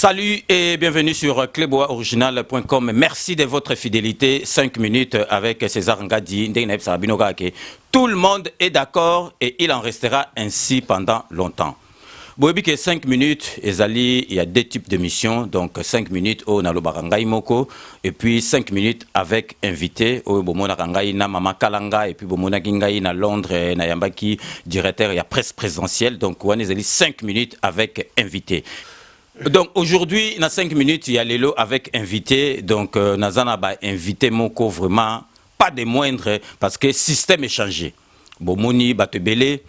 Salut et bienvenue sur cleboaoriginal.com. Merci de votre fidélité. 5 minutes avec César Ngadi. Tout le monde est d'accord et il en restera ainsi pendant longtemps. Boyebi que 5 minutes, il y a deux types de missions. Donc 5 minutes au Nalobarangai Moko et puis 5 minutes avec invité au Bomona Rangai na Mama Kalanga et puis Bomona Gingai na Londres na Yambaki directeur il y a presse présentielle. Donc on est 5 minutes avec invité. Donc aujourd'hui, dans 5 minutes, il y a Lelo avec invité. Donc Nazana ba invité Moko vraiment pas de moindre parce que le système est changé. Bomoni Batebele,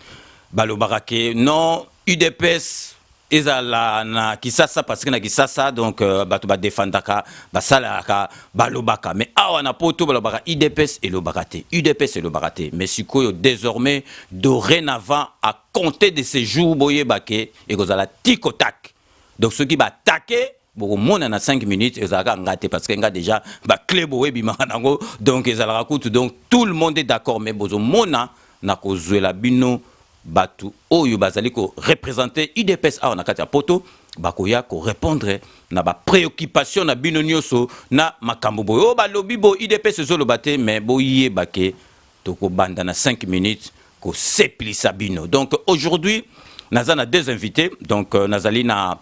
Balobarake, non, UDPS, ezala na Kisasa parce que na Kisasa donc batu ba defendaka, basalaka, balobaka. Mais awa na poto balobaka UDPS et le baraté. UDPS et le baraté. Mais sikoyo désormais dorénavant à compter de ces jours boye baké et kozala tikotak. Donc, ceux qui va attaquer, bon, on a 5 minutes, ils ont gâté parce qu'il y a déjà clé donc ils ont donc tout le monde est d'accord, mais bon, mona na kozwe la bino batu oyo bazali ko représenter UDPS a on a katia poto bakoya ko répondre na ba préoccupation na bino nyoso na makambo boyo ba lobi bo UDPS zo lo baté mais boye baké to ko banda na 5 minutes ko sepli sabino. Donc aujourd'hui, nazana deux invités, donc nazali na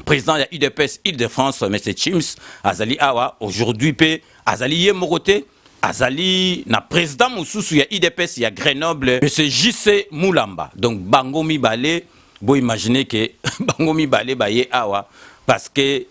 président de UDPS Île-de-France, M. Chims, Azali Awa, aujourd'hui, Azali Yemorote, Azali, na président Moussoussou, il y a UDPS, il y a Grenoble, M. JC Moulamba. Donc, Bangomi Balé, vous imaginez que Bangomi Balé, Baye Awa, parce que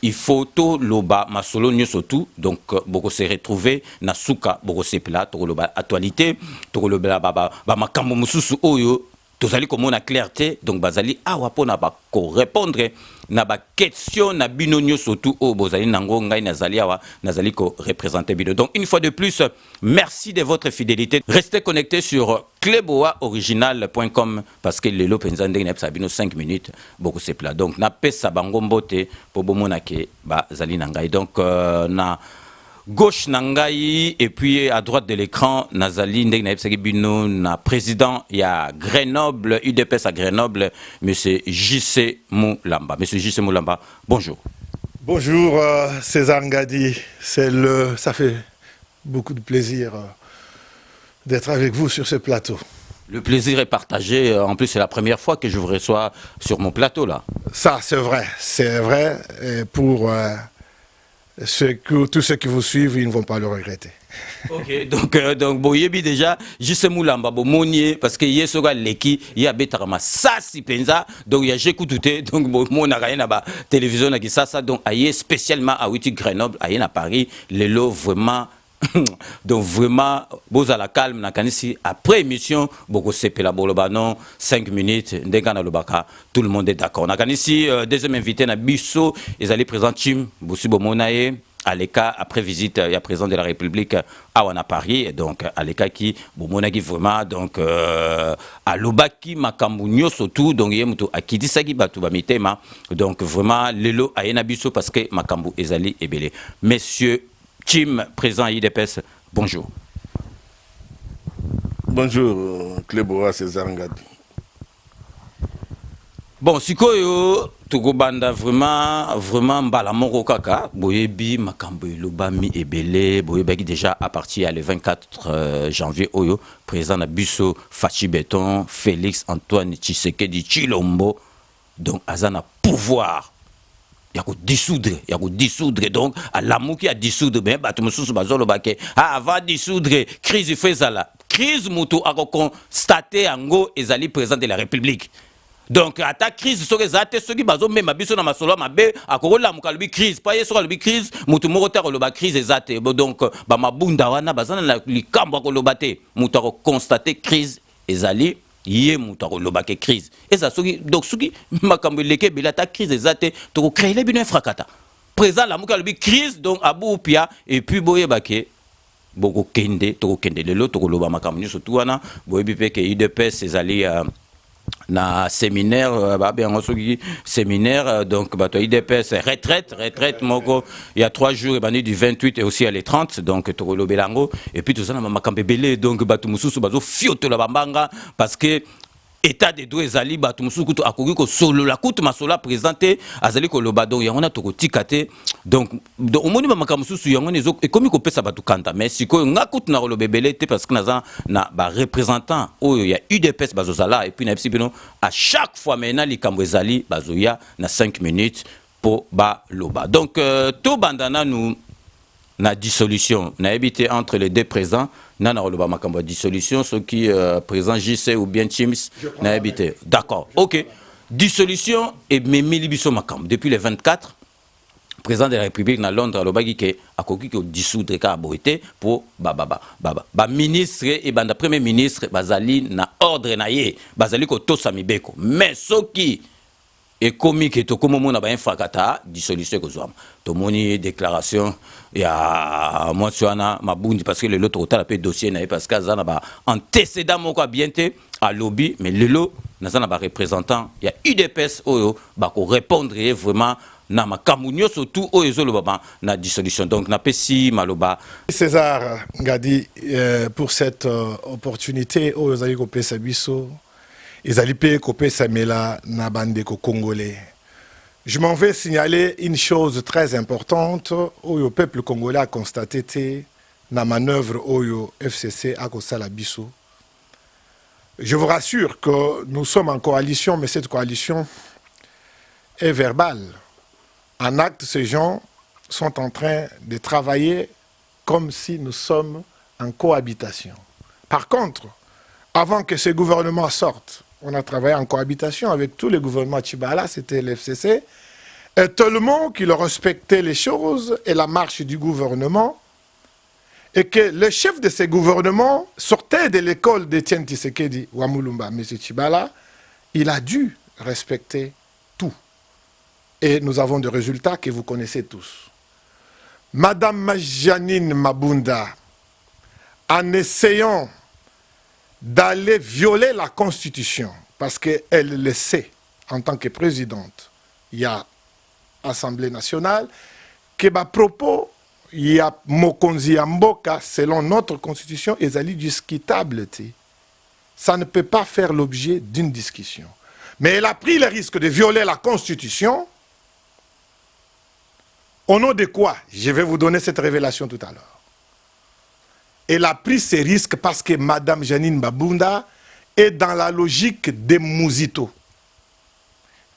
il faut tout loba masolo nyosotu donc boko se retrouver na suka boko se pla to loba actualité to loba ba makambo mususu oyo tozali komona clarté donc bazali awa pona ba ko répondre na ba question na bino nyosotu o bozali nango ngai nazali awa nazali ko représenter bino. Donc une fois de plus, merci de votre fidélité. Restez connectés sur cleboaoriginal.com parce que le lopenza ndenge na bino 5 minutes boko se pla. Donc na pesa bango mbote po bomona ke bazali nangai. Donc na gauche Nangaï et puis à droite de l'écran Nazali Ndegnaïbsagibino na président il y a Grenoble UDPS à Grenoble monsieur JC Moulamba. Monsieur JC Moulamba, bonjour. Bonjour César Ngadi, ça fait beaucoup de plaisir d'être avec vous sur ce plateau. Le plaisir est partagé, en plus c'est la première fois que je vous reçois sur mon plateau là. Ça c'est vrai et pour tous ceux qui vous suivent, ils ne vont pas le regretter. Ok, donc boyebi déjà, juste Moulamba, Monier, parce que hier soga leki, il y a betarama ça si penza, donc il y a j'écoute tout, donc mon a na ba télévision na ça, donc aïe spécialement à Ouiti Grenoble, aïe à Paris, les lots vraiment. Donc vraiment, vous à la calme, après émission, beaucoup c'est la bolobanon, 5 minutes, tout le monde est d'accord. Nakanisi, deuxième invité, na Bisso, ils allaient présenter Chim, Boussi Bomonaye, Aleka, après visite, il y a président de la République à Wana Paris, et donc Aleka qui, Bomonagi vraiment, donc à Lobaki, Makambounio surtout, donc il y a muto Akidisagi Batouba Mitema, donc vraiment, Lelo Ayena Bisso parce que Makambu Ezali est belé. Messieurs, Chim, président IDPS, bonjour. Bonjour, Cléboa César Ngadi. Bon, sikoyo, Togobanda vraiment, Balamoro Kaka, Boyebi, Makambo, Lobami et Belé, Boyebagi déjà à partir le 24 janvier, Oyo, président de Busso, Fachi Beton, Félix Antoine Tshisekedi Chilombo, donc Azana pouvoir. Il y a dissoudre donc à l'amour qui a dissoudre ben va dissoudre crise faisala crise mutu a constaté ango ezali président de la République donc à ta crise sur les athées ceux qui bazo même abiso na masolo mabe akola mukalubi crise pas yeso kalubi crise mutu moko ta koloba crise ezate donc ba mabunda wana bazana na likambo koloba te mutu a constaté crise ezali yé moutaro lobake crise et ça donc souki makambo leke belata crise ezate to créer les bino frakata présent la muka lobi crise donc abou pia et puis boye baké boko kende to kende lelo to loba makambo surtout wana boye bipe ke UDPS ezali na séminaire séminaire donc bato IDPS retraite moko il y a 3 jours et du 28 et aussi à les 30 donc to belango et puis tout ça na makambo belé donc bato mususu bazo fioto la bambanga parce que état de droit ezali bato mususu kutu akoki kosolola kutu masolo présenté azali koloba donc yango na tokotika te donc omoni bamakambo mosusu yango ekomi kopesa bato kanta mais sikoyo nga kutu na koloba ebele te parce que naza na bareprésentant oyo ya UDPS bazozala et puis na yebisi bino à chaque fois maintenant likambo ezali bazoya na 5 minutes po baloba donc tobandana nous na dissolution na habité entre les deux présents na koloba makambo ya dissolution ceux qui présent JC ou bien Chims na habité d'accord OK dissolution et memeli biso makambo depuis le 24 président de la République na Londres alobaki ke akoki ko dissoudre ka boité pour ba ministre et banda premier ministre bazali na ordre na ye bazali ko tosa mibeko mais soki et comme que to comme on a ba infrakata dissolution kozwama to moni déclaration ya moi suana mabundi parce que le l'autre hôtel a peu dossier na parce que ça na ba antécédent moko bienté à lobby mais lelo na ça na ba représentant ya UDPS oyo ba ko répondre vraiment na makamunyo surtout oyo lo baba na dissolution donc na pesi maloba César Ngadi pour cette opportunité oyo zali ko pesa biso ezali pe ko pesa mela na bandeko congolais. Je m'en vais signaler une chose très importante oyo peuple congolais a constaté te na manœuvre oyo FCC a kosala biso. Je vous rassure que nous sommes en coalition mais cette coalition est verbale. En acte, ces gens sont en train de travailler comme si nous sommes en cohabitation. Par contre, avant que ce gouvernement sorte, on a travaillé en cohabitation avec tous les gouvernements Tchibala, c'était l'FCC, et tellement qu'ils respectaient les choses et la marche du gouvernement, et que le chef de ces gouvernements sortait de l'école d'Étienne Tshisekedi, Wamulumba, M. Tchibala, il a dû respecter tout. Et nous avons des résultats que vous connaissez tous. Madame Janine Mabunda, en essayant d'aller violer la Constitution, parce qu'elle le sait, en tant que présidente, il y a Assemblée nationale, que à propos, il y a Mokonzi Mboka, selon notre Constitution, ils allaient discutable. Ça ne peut pas faire l'objet d'une discussion. Mais elle a pris le risque de violer la Constitution. Au nom de quoi? Je vais vous donner cette révélation tout à l'heure. Elle a pris ces risques parce que Madame Janine Mabunda est dans la logique des Mouzito.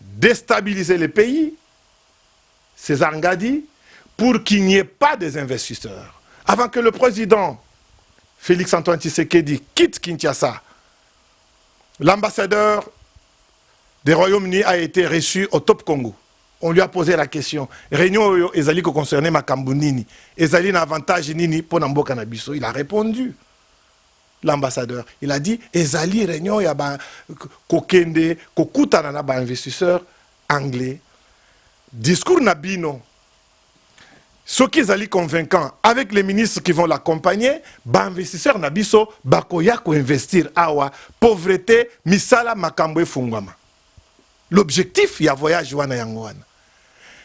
Déstabiliser le pays, César Ngadi, pour qu'il n'y ait pas des investisseurs. Avant que le président Félix-Antoine Tshisekedi quitte Kinshasa, l'ambassadeur des Royaumes-Unis a été reçu au Top Congo. On lui a posé la question. Réunion ezali ko concerné makambo nini? Ezali na avantage nini pour Namboka na biso? Il a répondu. L'ambassadeur, il a dit ezali réunion ya ba kokende kokutana na ba investisseurs anglais. Discours nabino. Ce qui est convaincant avec les ministres qui vont l'accompagner, ba investisseurs nabiso bakoya ko investir awa pauvreté misala makambo efungwama. L'objectif, il y a voyage wana yangwana.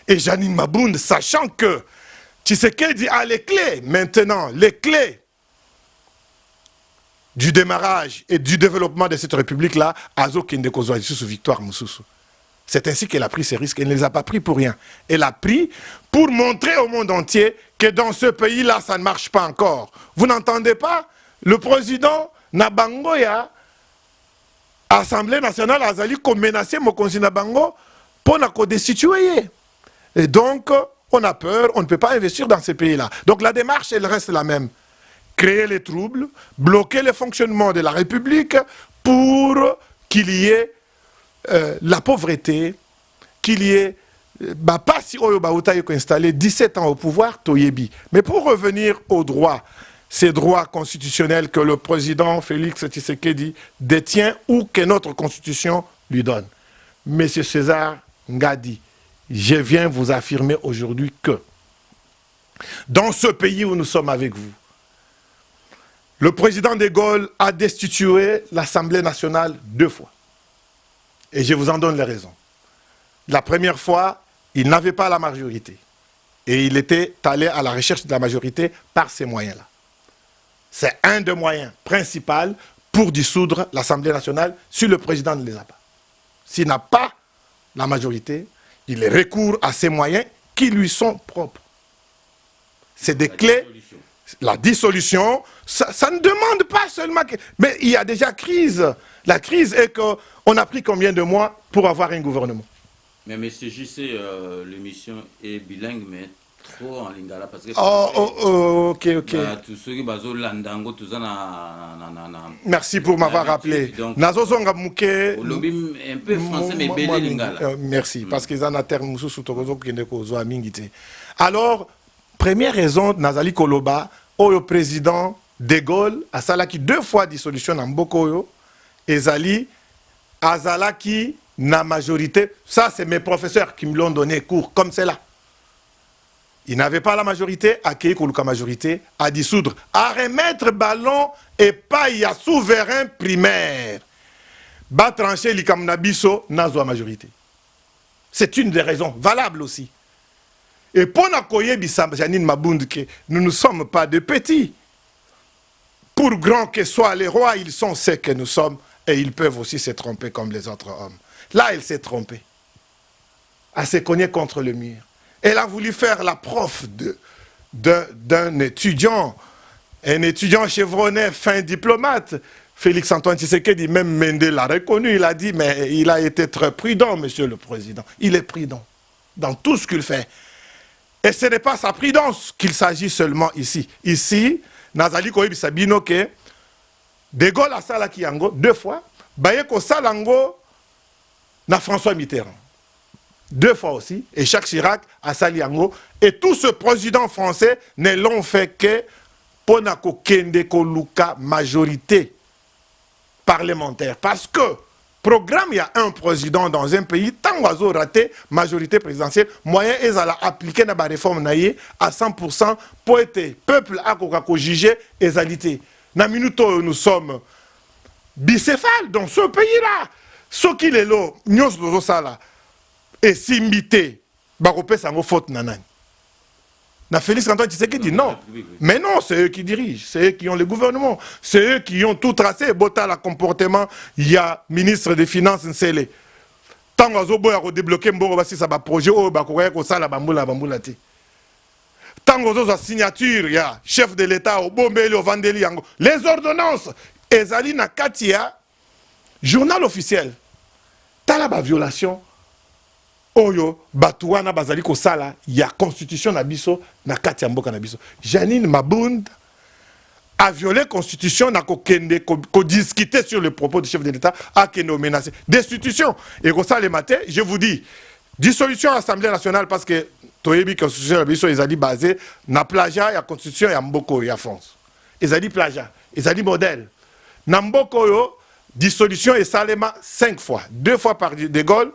Et Janine Mabunda, sachant que Tshisekedi a les clés, maintenant, les clés du démarrage et du développement de cette république-là, Azo Kende Kozwa sous victoire Moussoussou. C'est ainsi qu'elle a pris ces risques. Elle ne les a pas pris pour rien. Elle a pris pour montrer au monde entier que dans ce pays-là, ça ne marche pas encore. Vous n'entendez pas? Le président Nabangoya, Assemblée nationale azali ko menacer Mokonzi na bango pour na ko destituer. Et donc on a peur, on ne peut pas investir dans ces pays-là. Donc la démarche elle reste la même. Créer les troubles, bloquer le fonctionnement de la République pour qu'il y ait la pauvreté, qu'il y ait pas si oyo ba utaye ko installé 17 ans au pouvoir toyebi. Mais pour revenir aux droits, ces droits constitutionnels que le président Félix Tshisekedi détient ou que notre constitution lui donne. Monsieur César Ngadi, je viens vous affirmer aujourd'hui que dans ce pays où nous sommes avec vous, le président de Gaulle a destitué l'Assemblée nationale 2 fois. Et je vous en donne les raisons. La première fois, il n'avait pas la majorité. Et il était allé à la recherche de la majorité par ces moyens-là. C'est un des moyens principaux pour dissoudre l'Assemblée nationale si le président ne les a pas. S'il n'a pas la majorité, il recourt à ces moyens qui lui sont propres. C'est des clés. La dissolution, ça ne demande pas seulement... Mais il y a déjà crise. La crise est qu'on a pris combien de mois pour avoir un gouvernement? Mais M. JC, l'émission est bilingue, mais trop en lingala. Parce que ok. tous ceux qui basent l'andango, tout ça, merci pour m'avoir rappelé. Nazozonga Mouké. Un peu français, mais belé lingala. Merci, parce qu'ils en ont terme sous Togozo qui n'est qu'au Mingité. Alors, première raison, Nazali Koloba, au président De Gaulle, à Salaki 2 fois dissolution en Bokoyo, et Zali, Azalaki, na majorité. Ça, c'est mes professeurs qui me l'ont donné cours, comme c'est là. Ils n'avaient pas la majorité, à Keikoluka majorité, à dissoudre, à remettre ballon et paille à souverain primaire. Ba trancher l'Ikamnabiso, nazo à majorité. C'est une des raisons valables aussi. Et pour n'accueillir Janine Mabound, nous ne sommes pas de petits. Pour grands que soient les rois, ils sont ce que nous sommes et ils peuvent aussi se tromper comme les autres hommes. Là, elle s'est trompée. Elle s'est cognée contre le mur. Elle a voulu faire la prof d'un étudiant, un étudiant chevronné, fin diplomate. Félix-Antoine Tshisekedi, même Mende l'a reconnu, il a dit, mais il a été très prudent, monsieur le président. Il est prudent dans tout ce qu'il fait. Et ce n'est pas sa prudence qu'il s'agit seulement ici. Ici, Nazali Koyebi Sabino ke De Gaulle a salaki yango 2 fois, Bayeko Salango na François Mitterrand. 2 fois aussi, et Jacques Chirac a sali yango. Et tout ce président français ne l'ont fait que Ponako Kende Koluka majorité parlementaire. Parce que programme, il y a un président dans un pays, tant oiseau raté, majorité présidentielle, moyen est à appliquer la réforme à 100% pour être peuple à juger égalité. Na minuto nous sommes bicéphales dans ce pays-là. Ce qui est là, nous sommes là, et s'imiter, baropé sango faute nanani. Na Félix-Antoine Tshisekedi dit non. Mais non, c'est eux qui dirigent, c'est eux qui ont le gouvernement, c'est eux qui ont tout tracé. Bota la comportement, il y a ministre des Finances Nsele. Tant que vous avez débloqué un projet, vous avez ça la bamboula ti. Tant que vous avez signature, il y a chef de l'État au Bombeli au Vandeli yango. Les ordonnances, ezali na katia journal officiel. Talaba violation. Oyo Batouana bazali ko sala ya constitution na biso na kati ya mboka na biso. Janine Mabound a violé constitution na ko kende ko discuter sur le propos du chef de l'État a kende menacé destitution et ko ça le matin je vous dis dissolution Assemblée nationale parce que toyebi constitution na biso ezali basé na plagiat ya constitution ya mboko ya France. Ezali plagiat, ezali modèle. Na mboko yo dissolution et salema 5 fois, 2 fois par De Gaulle,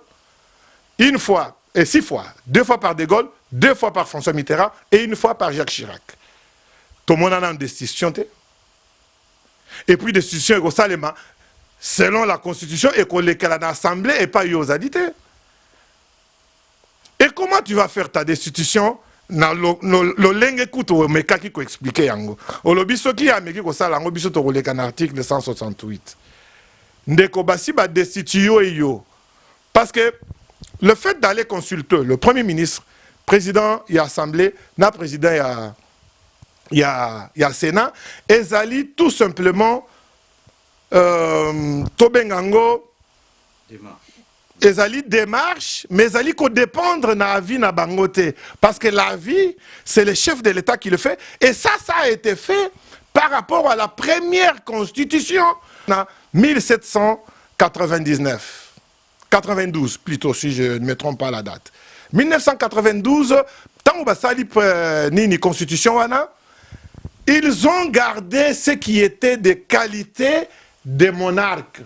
1 fois et 6 fois, 2 fois par De Gaulle, 2 fois par François Mitterrand et 1 fois par Jacques Chirac. Tout le monde a une destitution. Et puis destitution au Salema, selon la Constitution, et qu'on les à l'Assemblée et pas aux adité. Et comment tu vas faire ta destitution? Le lingue écoute au meka qui explique yango. Au lobiso qui a meki ko sala ngo biso to ko leka na article 168. Ndeko basi ba destituyo yo. Parce que le fait d'aller consulter le Premier ministre, président et Assemblée, na président il y a Sénat, ezali tout simplement Tobengango ezali démarche, mais ezali ko dépendre na vie na bangote. Parce que la vie, c'est le chef de l'État qui le fait. Et ça a été fait par rapport à la première constitution en 1799. 92 plutôt, si je ne me trompe pas la date. 1992, tant que sali nini constitution wana, ils ont gardé ce qui était des qualités des monarques.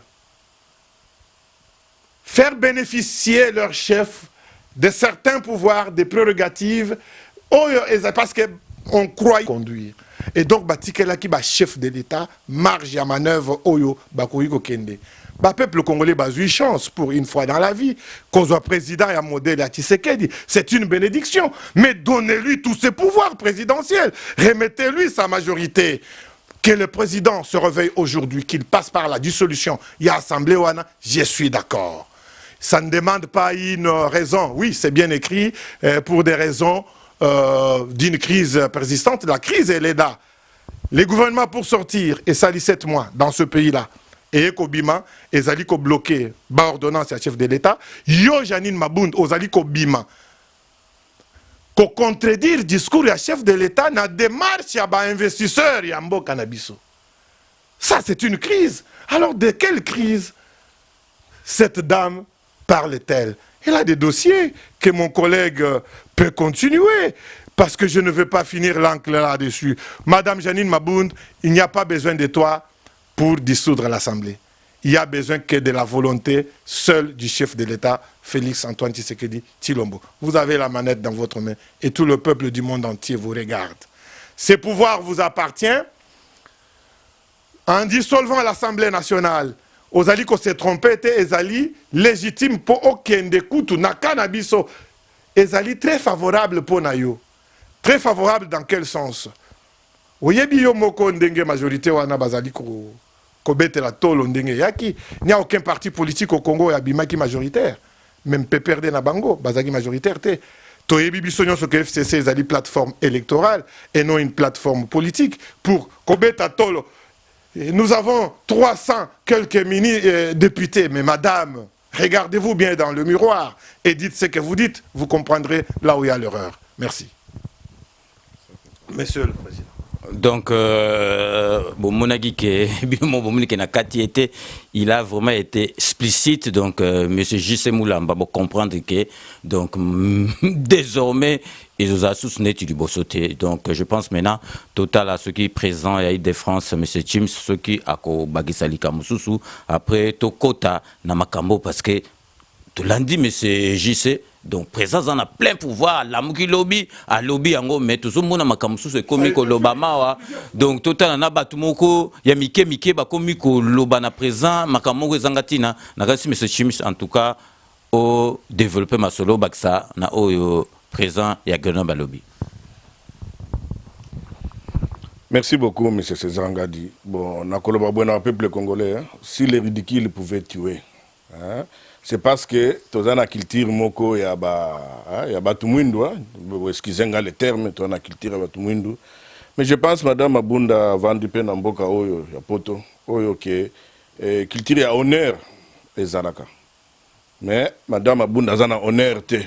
Faire bénéficier leur chef de certains pouvoirs, des prérogatives, parce qu'on croit conduire. Et donc, Batikela qui est chef de l'État, marge à manœuvre, Oyo, Bakouyiko Kende. Le peuple congolais a eu chance pour une fois dans la vie qu'on soit président et un modèle à Tshisekedi. C'est une bénédiction. Mais donnez-lui tous ses pouvoirs présidentiels. Remettez-lui sa majorité. Que le président se réveille aujourd'hui, qu'il passe par la dissolution, il y a assemblée ouana, je suis d'accord. Ça ne demande pas une raison. Oui, c'est bien écrit, pour des raisons d'une crise persistante. La crise, elle est là. Les gouvernements pour sortir, et ça lit 7 mois dans ce pays-là, et Kobima, et Zaliko bloqué, par ordonnance à chef de l'État, Yo Janine Mabound, aux Zaliko Bima, qu'on contredire discours à chef de l'État, na démarche à investisseurs et Ambo Cannabiso. Ça, c'est une crise. Alors, de quelle crise cette dame parle-t-elle? Elle a des dossiers que mon collègue peut continuer, parce que je ne veux pas finir l'encre là-dessus. Madame Janine Mabound, il n'y a pas besoin de toi pour dissoudre l'Assemblée. Il y a besoin que de la volonté seule du chef de l'État, Félix Antoine Tshisekedi Tshilombo. Vous avez la manette dans votre main et tout le peuple du monde entier vous regarde. Ce pouvoir vous appartient. En dissolvant l'Assemblée nationale, Ozali ko se trompé, Ezali légitime pour aucun des coups, Nakanabiso. Ezali très favorable pour Nayo. Très favorable dans quel sens? Oyebi yo moko ndenge majorité wana bazali ko betela tolo ndenge yaki. Il n'y a aucun parti politique au Congo ya bimaki majoritaire. Même PPRD na bango bazali majoritaire te. Toyebi biso nyonso que FCC ezali plateforme électorale et non une plateforme politique pour kobeta tolo. Nous avons 300 quelques députés, mais madame, regardez-vous bien dans le miroir et dites ce que vous dites, vous comprendrez là où il y a l'erreur. Merci. Monsieur le Président. Donc, il a vraiment été explicite. Donc, M. J.C. Moulamba va comprendre que donc, désormais, ils ont soutenu du Bossoté. Donc, je pense maintenant, total à ceux qui sont présents, il y a eu des France, M. Chims, ceux qui ont Bagisali Kamoussou, après Tokota, Namakambo, parce que tout lundi, M. J.C. donc présence en a plein pouvoir la muki lobby à lobby yango mais tout le monde makamusu c'est comme ko lobama donc total na batumoko ya mike ba comme ko lobana présent makamoko ezangatina na kasi monsieur Chimis en tout cas au développer ma solo baksa na o présent ya gona lobby. Merci beaucoup, M. César Ngadi. Bon, on a collaboré avec le peuple congolais. Hein. Si les ridicules pouvaient tuer, hein, c'est parce que tu as culture moko ya ba tumuindu, excusez-moi le terme, tu as culture ba tumuindu. Mais je pense madame Abunda vendu pe na mboka oyo ya poto oyo ke culture ya honneur ezalaka. Mais madame Abunda zana honneur te.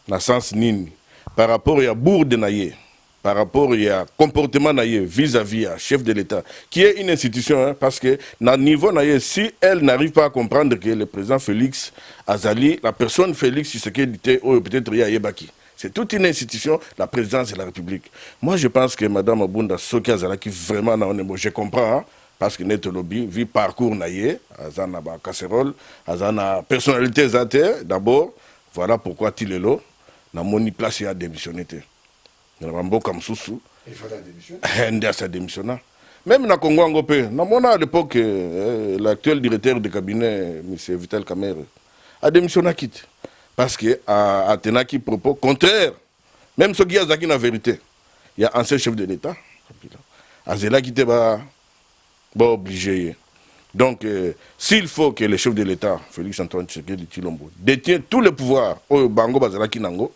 Na sens nini par rapport ya bourde na ye. Par rapport au comportement vis-à-vis à chef de l'État, qui est une institution, hein, parce que, dans le niveau, si elle n'arrive pas à comprendre que le président Félix Azali, la personne Félix Tshisekedi, peut-être Yabaki, c'est toute une institution, la présidence de la République. Moi, je pense que Mme Abunda Soki Azala, qui vraiment, je comprends, hein, parce que notre lobby, vu parcours naïe, Azana casserole, Azana personnalité zate, d'abord, voilà pourquoi il est là, dans mon place, il a démissionné. Il fallait démissionner. Même dans le Congo, à l'époque, l'actuel directeur de cabinet, M. Vital Kamer, a démissionné. Parce qu'il a tenu qui propos contraire. Même ce qui a dit la vérité. Il y a un ancien chef de l'État. Azela qui était obligé. Donc, s'il faut que le chef de l'État, Félix Antoine Tshisekedi Tshilombo, détienne tout le pouvoir au Bango Bazala Kinango,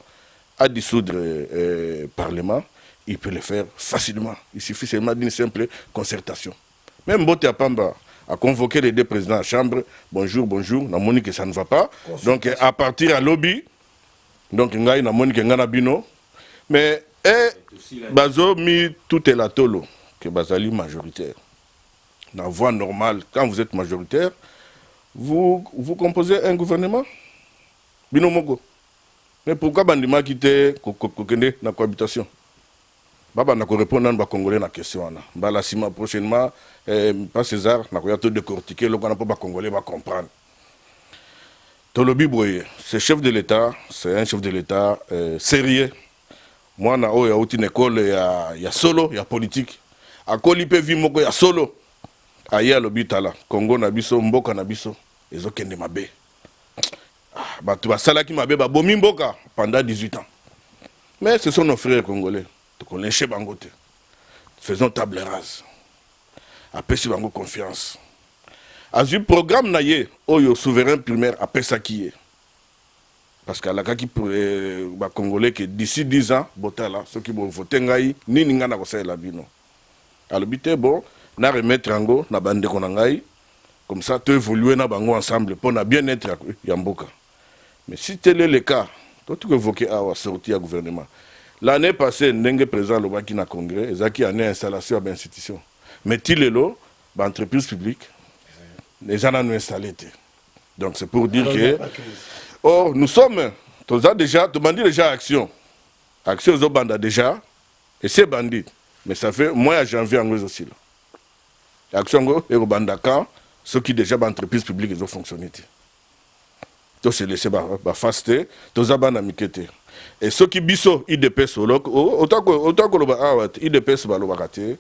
à dissoudre le Parlement, il peut le faire facilement. Il suffit seulement d'une simple concertation. Même Bote Apamba a convoqué les deux présidents à la Chambre. Bonjour, bonjour. On a dit que ça ne va pas. Donc, à partir à lobby, donc, on a dit que ngana bino. Mais, Bazo mis tout est la tolo, que Bazali majoritaire. Dans la voie normale, quand vous êtes majoritaire, vous composez un gouvernement. Bino Mogo. Mais pourquoi Bandima quitte la cohabitation? Baba n'a pas répondu à la Congolais la question. La Sima prochainement, pas César, n'a pas décortiqué, le Congolais va comprendre. Tolobi Boye, c'est chef de l'État, c'est un chef de l'État sérieux. Moi, il y a une école, il y a solo, il y a politique. À Kolipe Vimoko, il y a solo. Aïe, à l'Obitala, Congo Nabiso, Mboka Nabiso, ils ont qu'un de Mabé. Pendant 18 ans. Mais ce sont nos frères congolais. Donc on les bangote. faisons table rase. Apesi bango confiance. Azu programme na ye oyo souverain primaire apesa ki ye. Parce que la kaki ba congolais que d'ici 10 ans botala ceux qui vont voter ngai nini nga na kosa la bino. Alobité bon na remettre ango na bande ko ngai comme ça tu évoluer na bango ensemble pour na bien-être ya mboka. Mais si tel est le cas, toi tu évoquer à sortir à gouvernement. L'année passée ndenge président le baki na congrès ezaki année installation d'institution. Mais tilelo ba entreprise publique les gens ont installé. Donc c'est pour dire que or nous sommes tous déjà demandé déjà action. Action aux bandits déjà et c'est bandit. Mais ça fait moins à janvier en aussi là. Action et au bandaka ceux qui déjà entreprises publiques ils ont fonctionné. Tout se laisser faster, tous à banda mikete. Et ceux qui biso IDPS autant que le IDPS ba lo bakate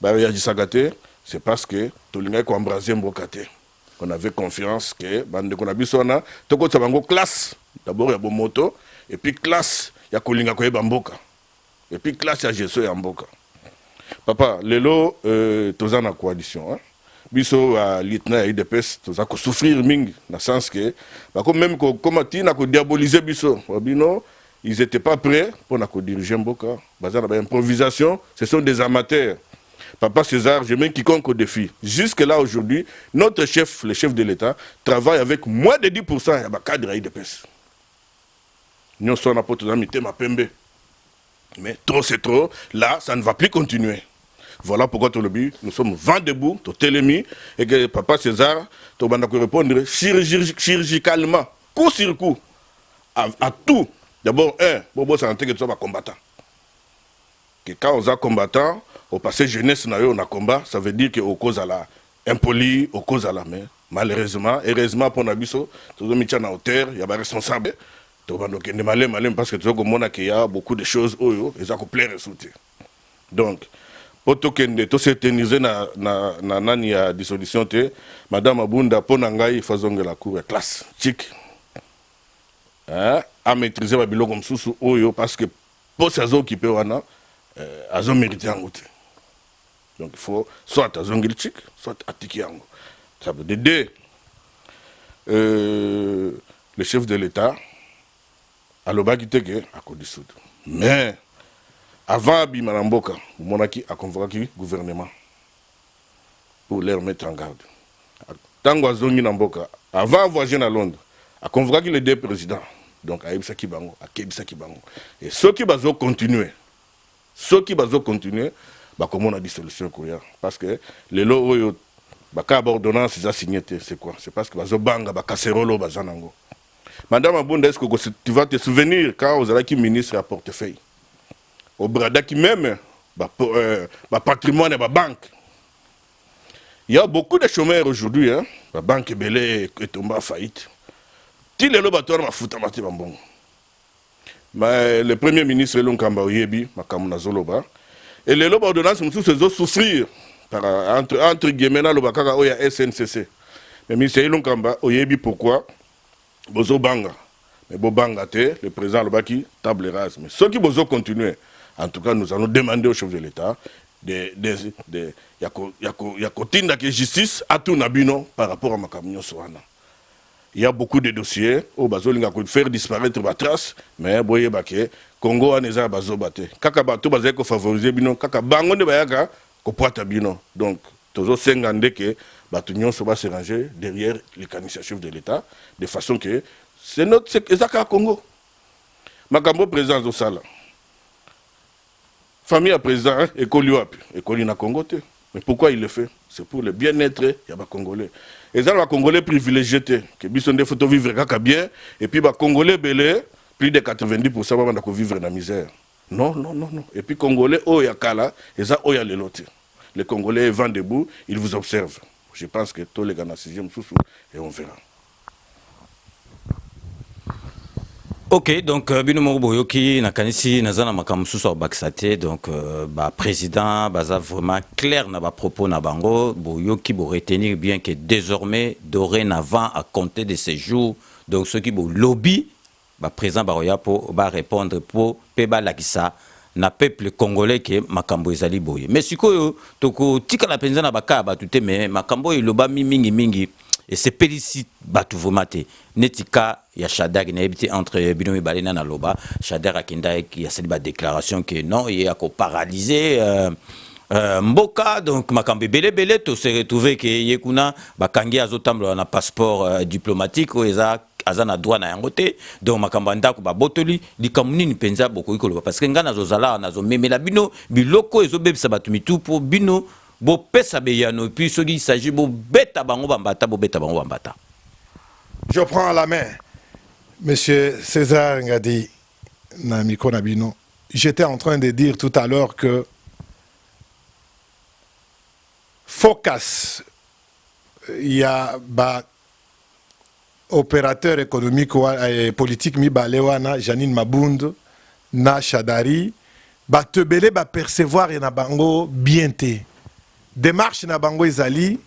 ba ya disagate c'est parce que tout le monde a embrasé mbokate. On avait confiance que bande qu'on a bisona toko tsabango classe d'abord il y a bon moto et puis classe il y a kolinga ko mboka et puis classe ya gestion ya mboka. Papa lelo toza na coalition hein. Biso lieutenant IDPS toza ko souffrir mingi dans le sens que ba comme même ko komati na ko diaboliser biso bino ils étaient pas prêts pour na ko diriger mboka bazana ba improvisation ce sont des amateurs. Papa César, je mets quiconque au défi. Jusque-là, aujourd'hui, notre chef, le chef de l'État, travaille avec moins de 10% de cadre IDPS. Nous sommes pas tous ma pembe. Mais trop c'est trop. Là, ça ne va plus continuer. Voilà pourquoi tout le but, nous sommes vent debout, tout télémi, et que Papa César, tu vas répondre chirurgicalement, coup sur coup, à tout. D'abord, Bobo Santé que tu sois combattant. Que quand on est combattant, au passé jeunesse on a combat, ça veut dire que au cause à la impoli, au cause à la main. Malheureusement, heureusement pour Nabiso, tout le monde à hauteur, il y a des responsables. Tout le monde est malin parce que tout le monde qu'il y a beaucoup de choses et ça coupe plein de soutien. Donc, pour tout se tenir na nani ya dissolution te, Madame Abunda pour nangai faisons la cour de classe chic. À maîtriser ma bilo comme sous oyo parce que pour ces autres qui peuvent wana azo mérité en route. Donc il faut soit à Zongilchik, soit à Tikiango. Ça veut dire le chef de l'État à l'Obakiteke à Côte du Sud. Mais avant Bimaramboka, Monaki a convoqué le gouvernement pour les remettre en garde. Tango à Zongi Namboka, avant de voyager à Londres, a convoqué les deux présidents. Donc à Ibsa Kibango, à Kebisa Kibango. Et ceux qui vont continuer, bah comment on a dissolution parce que les lots bah quand ordonnance ils a signé c'est quoi c'est parce que bazo banga ba casserole bazanango. Madame Abunda est-ce que tu vas te souvenir quand vous avez qui ministre à portefeuille au Brada qui même bah patrimoine et bah banque. Il y a beaucoup de chômeurs aujourd'hui hein la banque Belé est tombée en faillite. Ti le lobatoire ma futa mati bambon. Mais le premier ministre Lunkamba Oyebi makamuna zoloba. Et les lois d'ordonnance nous tous souffrir entre guillemets là le bakaka oya SNCC. Mais ministre Lunkamba Oyebi pourquoi bozo banga. Mais bo banga te le président le baki table rase. Mais ceux qui bozo continuer en tout cas nous allons demander au chef de l'État de yakotinda que justice à tout nabino par rapport à makamuna soana. Il y a beaucoup de dossiers où bazolinga ko faire disparaître ba trace mais boye baké Congo aneza bazo baté kaka bato bazé ko favoriser bino kaka bango ne bayaka ko poata bino donc tozo sengande que bato nyonso ba se ranger derrière les candidatures chefs de l'État de façon que c'est notre ezaka Congo makambo président zo sala famille à président école wapi école na Congo te mais pourquoi il le fait c'est pour le bien-être ya ba Congolais. Et ça, les Congolais privilégiés, que Bisson des photos vivre bien, et puis les Congolais belé, plus de 90% vont vivre dans la misère. Non. Et puis les Congolais, oh yakala, et ça, oh yalelote. Les Congolais vont debout, ils vous observent. Je pense que tous les gars dans 6e sous et on verra. Ok, donc bino Boyoki nakanisi nazana makamsusu au Baksate donc président baza vraiment clair na ba propos na bango Boyoki bo retenir bien que désormais dorénavant à compter de ces jours donc ceux qui bo lobby président Baroya pour répondre pour peba lakisa na peuple congolais ke makambo ezali boye. Mais sikoyo toko tika la penza na baka ba tuté mais makambo iloba mingi mingi et c'est pélicite batu vomate netika ya Shadak na ebiti entre bino balena na loba Shadak akinda ki ya cette déclaration que non il a ko paralyser mboka donc makambe belé to se retrouver que yekuna bakangi azotambo na passeport diplomatique o eza azana douane yango te donc makambo ndako ba botoli likambo nini penza boko ikolo parce que ngana zozala nazo memela bino biloko ezobebisa batu mitu pour bino bo pesa beyano puis soki il s'agit bo beta bango bambata bo beta bango bambata. Je prends la main monsieur César Ngadi Namiko Nabino. J'étais en train de dire tout à l'heure que Focus il y a ba opérateur économique et politique mi balewana Janine Mabund na Shadari ba tebele ba percevoir na bango bien te démarche na bango ezali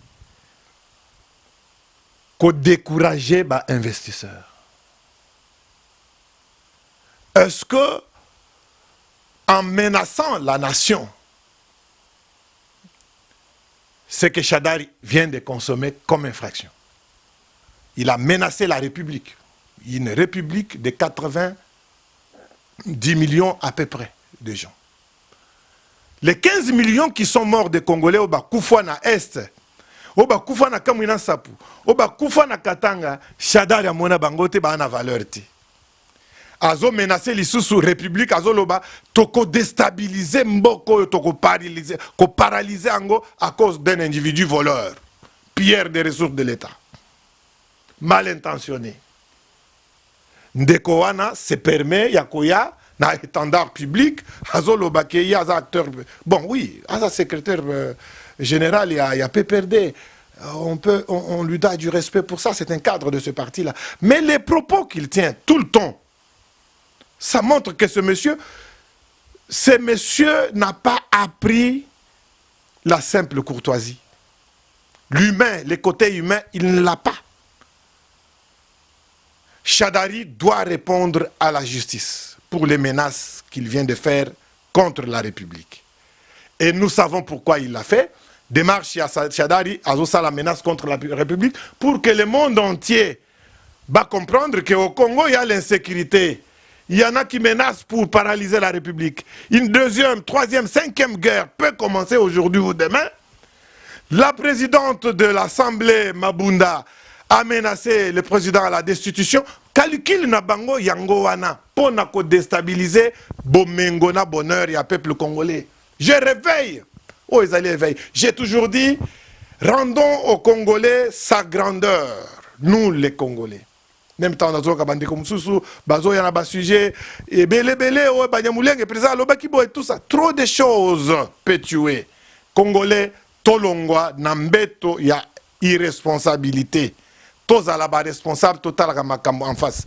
ko décourager ba investisseurs. Est-ce que en menaçant la nation ce que Shadari vient de consommer comme infraction, il a menacé la République, une République de 90 millions à peu près de gens. Les 15 millions qui sont morts des Congolais au Bakoufwa na Est, au Bakoufwa na Kamwina Sapu, au Bakoufwa na Katanga, Shadari amona bangote ba na valeur ti. Azo menacé l'issue République, azo loba toko déstabiliser mboko, toko paralyser ango à cause d'un individu voleur, pilleur des ressources de l'État. Mal intentionné. Ndekowana se permet yakoya na étendard public azolo bakeya az acteur bon oui az secrétaire général il y a PPRD on lui donne du respect pour ça, c'est un cadre de ce parti là, mais les propos qu'il tient tout le temps ça montre que ce monsieur n'a pas appris la simple courtoisie, l'humain, les côtés humains il ne l'a pas. Shadari doit répondre à la justice pour les menaces qu'il vient de faire contre la République. Et nous savons pourquoi il l'a fait. Démarche à Shadari, à la menace contre la République, pour que le monde entier va comprendre qu'au Congo, il y a l'insécurité. Il y en a qui menacent pour paralyser la République. Une deuxième, troisième, cinquième guerre peut commencer aujourd'hui ou demain. La présidente de l'Assemblée, Mabunda, a menacé le président à la destitution. Calcul na bango yango wana pour na ko déstabiliser bomengo na bonheur ya peuple congolais. Je réveille. Oh, ils allaient éveiller. J'ai toujours dit rendons aux Congolais sa grandeur. Nous les Congolais. Même temps nazo ka bandiko mususu bazo yana ba sujet et belé o banyamulenge président lobakibo et tout ça. Trop de choses peut tuer. Congolais tolongwa na mbeto ya irresponsabilité. Tous à la bas responsable total en face.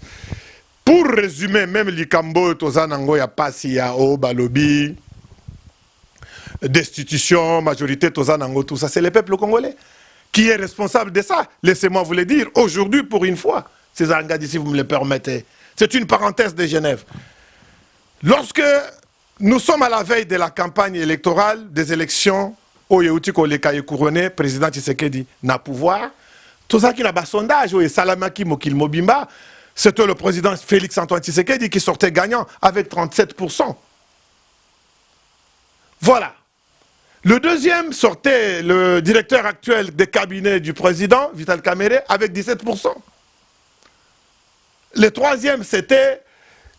Pour résumer, même Likambo, Tozanango, ya Passi, ya O, Balobi, destitution, majorité, Tozanango, tout ça, c'est le peuple congolais qui est responsable de ça. Laissez-moi vous le dire, aujourd'hui, pour une fois, César Ngadi, si vous me le permettez. C'est une parenthèse de Genève. Lorsque nous sommes à la veille de la campagne électorale, des élections, Oyeuti Koleka couronné, président Tshisekedi n'a pouvoir. Tout ça qui n'a pas sondage, oui, Salamaki Mokil Mobimba, c'était le président Félix-Antoine Tshisekedi qui sortait gagnant avec 37%. Voilà. Le deuxième sortait le directeur actuel des cabinets du président, Vital Kamerhe, avec 17%. Le troisième, c'était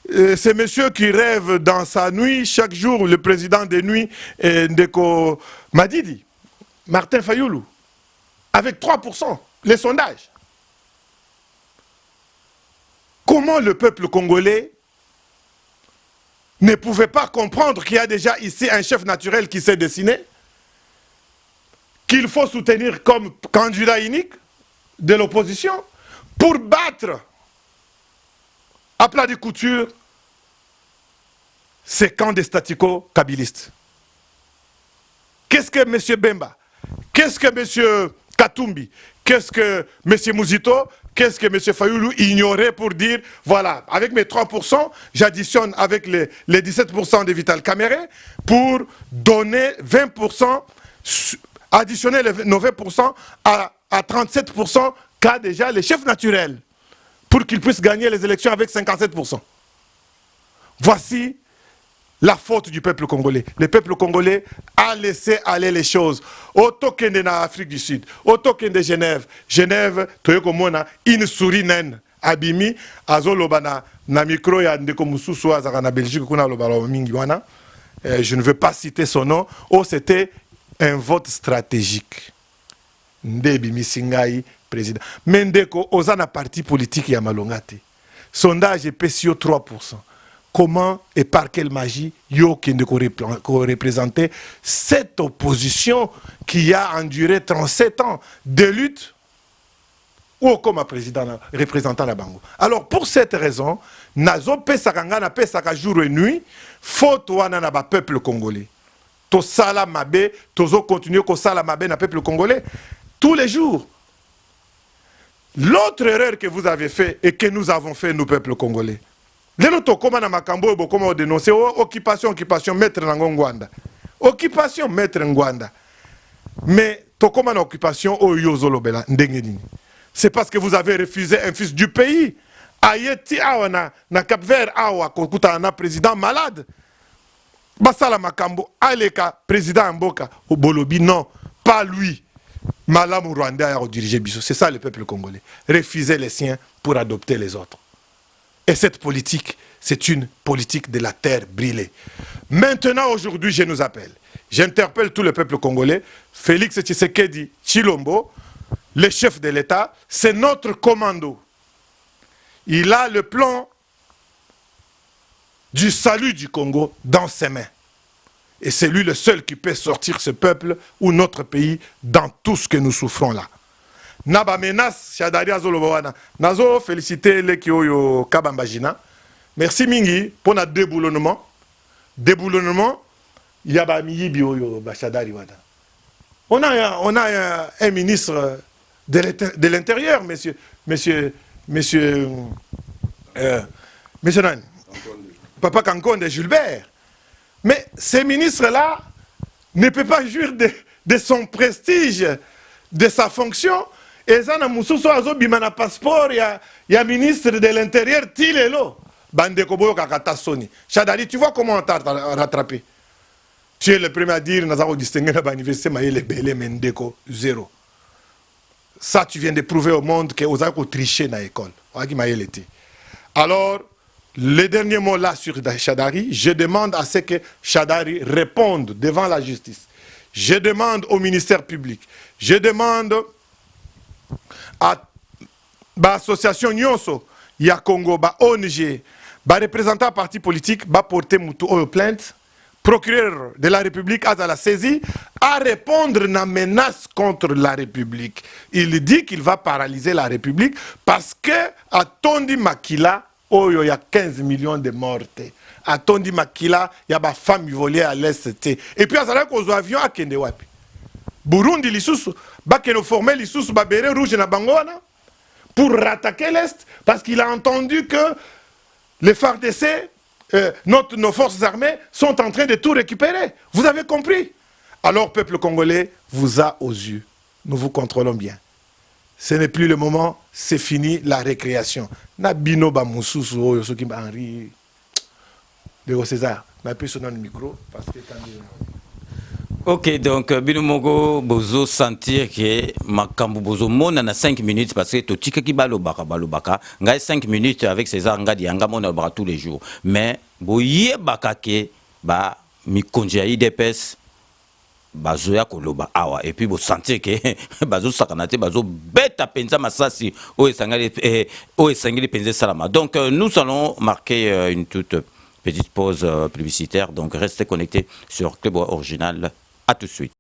ce monsieur qui rêve dans sa nuit, chaque jour, le président des nuits, Ndeko Madidi, Martin Fayoulou, avec 3%. Les sondages. Comment le peuple congolais ne pouvait pas comprendre qu'il y a déjà ici un chef naturel qui s'est dessiné, qu'il faut soutenir comme candidat unique de l'opposition pour battre à plat de couture ces camps des statico-kabilistes. Qu'est-ce que M. Bemba? Qu'est-ce que M. Katumbi? Qu'est-ce que M. Mouzito, qu'est-ce que M. Fayoulou ignorait pour dire, voilà, avec mes 3%, j'additionne avec les 17% de Vital Kamere pour donner 20%, additionner nos 20% à 37% qu'a déjà les chefs naturels, pour qu'ils puissent gagner les élections avec 57%. Voici la faute du peuple congolais. Le peuple congolais a laissé aller les choses. Auto kende na Afrique du Sud, auto kende Genève. Genève, toyeko mona, une souris naine. Abimi, azoloba na micro ya ndeko mususu azaka na Belgique kuna loba mingi wana. Je ne veux pas citer son nom. Oh, c'était un vote stratégique. Ndebimi Singai, président. Mendeko, ozana parti politique ya malongate. Sondage est PCO 3%. Comment et par quelle magie yo qui représentait cette opposition qui a enduré 37 ans de lutte ou comme président représentant la Bango. Alors pour cette raison, nazo pesaka ngana pesaka jour et nuit, faute wana na ba peuple congolais. To sala mabe, tozo continuer ko sala mabe na peuple congolais tous les jours. L'autre erreur que vous avez fait et que nous avons fait nous peuple congolais. Lelo tokoma na makambo bo koma dénoncer occupation maître na Ngwanda. Occupation maître Ngwanda. Mais tokoma na occupation o yozolo bela ndenge nini. C'est parce que vous avez refusé un fils du pays. Ayeti awa na Cap-Vert awa kokuta na président malade. Basala makambo aleka président Mboka au Bolobi non, pas lui. Malamu Rwanda a dirigé Bisso. C'est ça le peuple congolais. Refuser les siens pour adopter les autres. Et cette politique, c'est une politique de la terre brûlée. Maintenant, aujourd'hui, je nous appelle. J'interpelle tout le peuple congolais. Félix Tshisekedi Tshilombo, le chef de l'État, c'est notre commando. Il a le plan du salut du Congo dans ses mains. Et c'est lui le seul qui peut sortir ce peuple ou notre pays dans tout ce que nous souffrons là. Naba menace Shadari Azolobawana. Nazo féliciter les Kioyo Kabambajina. Merci Mingi pour notre déboulonnement. Déboulonnement, il y a ba miyi bioyo Bashadari Wada. On a un ministre de l'Intérieur, monsieur Nan, Papa Kankonde Gilbert. Mais ce ministre-là ne peut pas jouir de son prestige, de sa fonction. Et ça, na mususu azobima na passeport ya ministre de l'Intérieur Tilelo. Bande koboyo kakata soni. Shadari, tu vois comment on t'a rattrapé? Tu es le premier à dire nous avons distingué dans l'université Maïle Belé Mendeko, 0. Ça, tu viens de prouver au monde que vous avez triché dans l'école. Alors, le dernier mot là sur Shadari, je demande à ce que Shadari réponde devant la justice. Je demande au ministère public. Je demande à l'association Nyonso, ya Congo, ba ONG, ba représentant parti politique, ba porter plainte. Procureur de la République a la saisie à répondre à une menace contre la République. Il dit qu'il va paralyser la République parce que à Tondi Makila, oh, il y a 15 millions de morts. À Tondi Makila, il y a des femmes volées à l'Est. Et puis, à ce moment-là, avions à Kendewapi. Burundi, l'Issous, nous formé l'Issous, Babere Rouge na Bangona, pour rattaquer l'Est, parce qu'il a entendu que les FARDC, nos forces armées sont en train de tout récupérer. Vous avez compris? Alors, peuple congolais vous a aux yeux. Nous vous contrôlons bien. Ce n'est plus le moment, c'est fini la récréation. Nabino Bamususu, Yosoki Henri, de César, n'a plus son micro parce que Ok, donc Binomogo bozo sentir que makambu bozo mona na 5 minutes parce que totika ki balobaka ngai 5 minutes avec César Ngadi yanga mona bara tous les jours mais boye bakake ba mikonja IDPS bazo ya koloba awa et puis bo sentir que bazo sakanate bazo beta penza masasi o esangeli penza salama. Donc nous allons marquer une toute petite pause publicitaire, donc restez connectés sur Club Original. À tout de suite.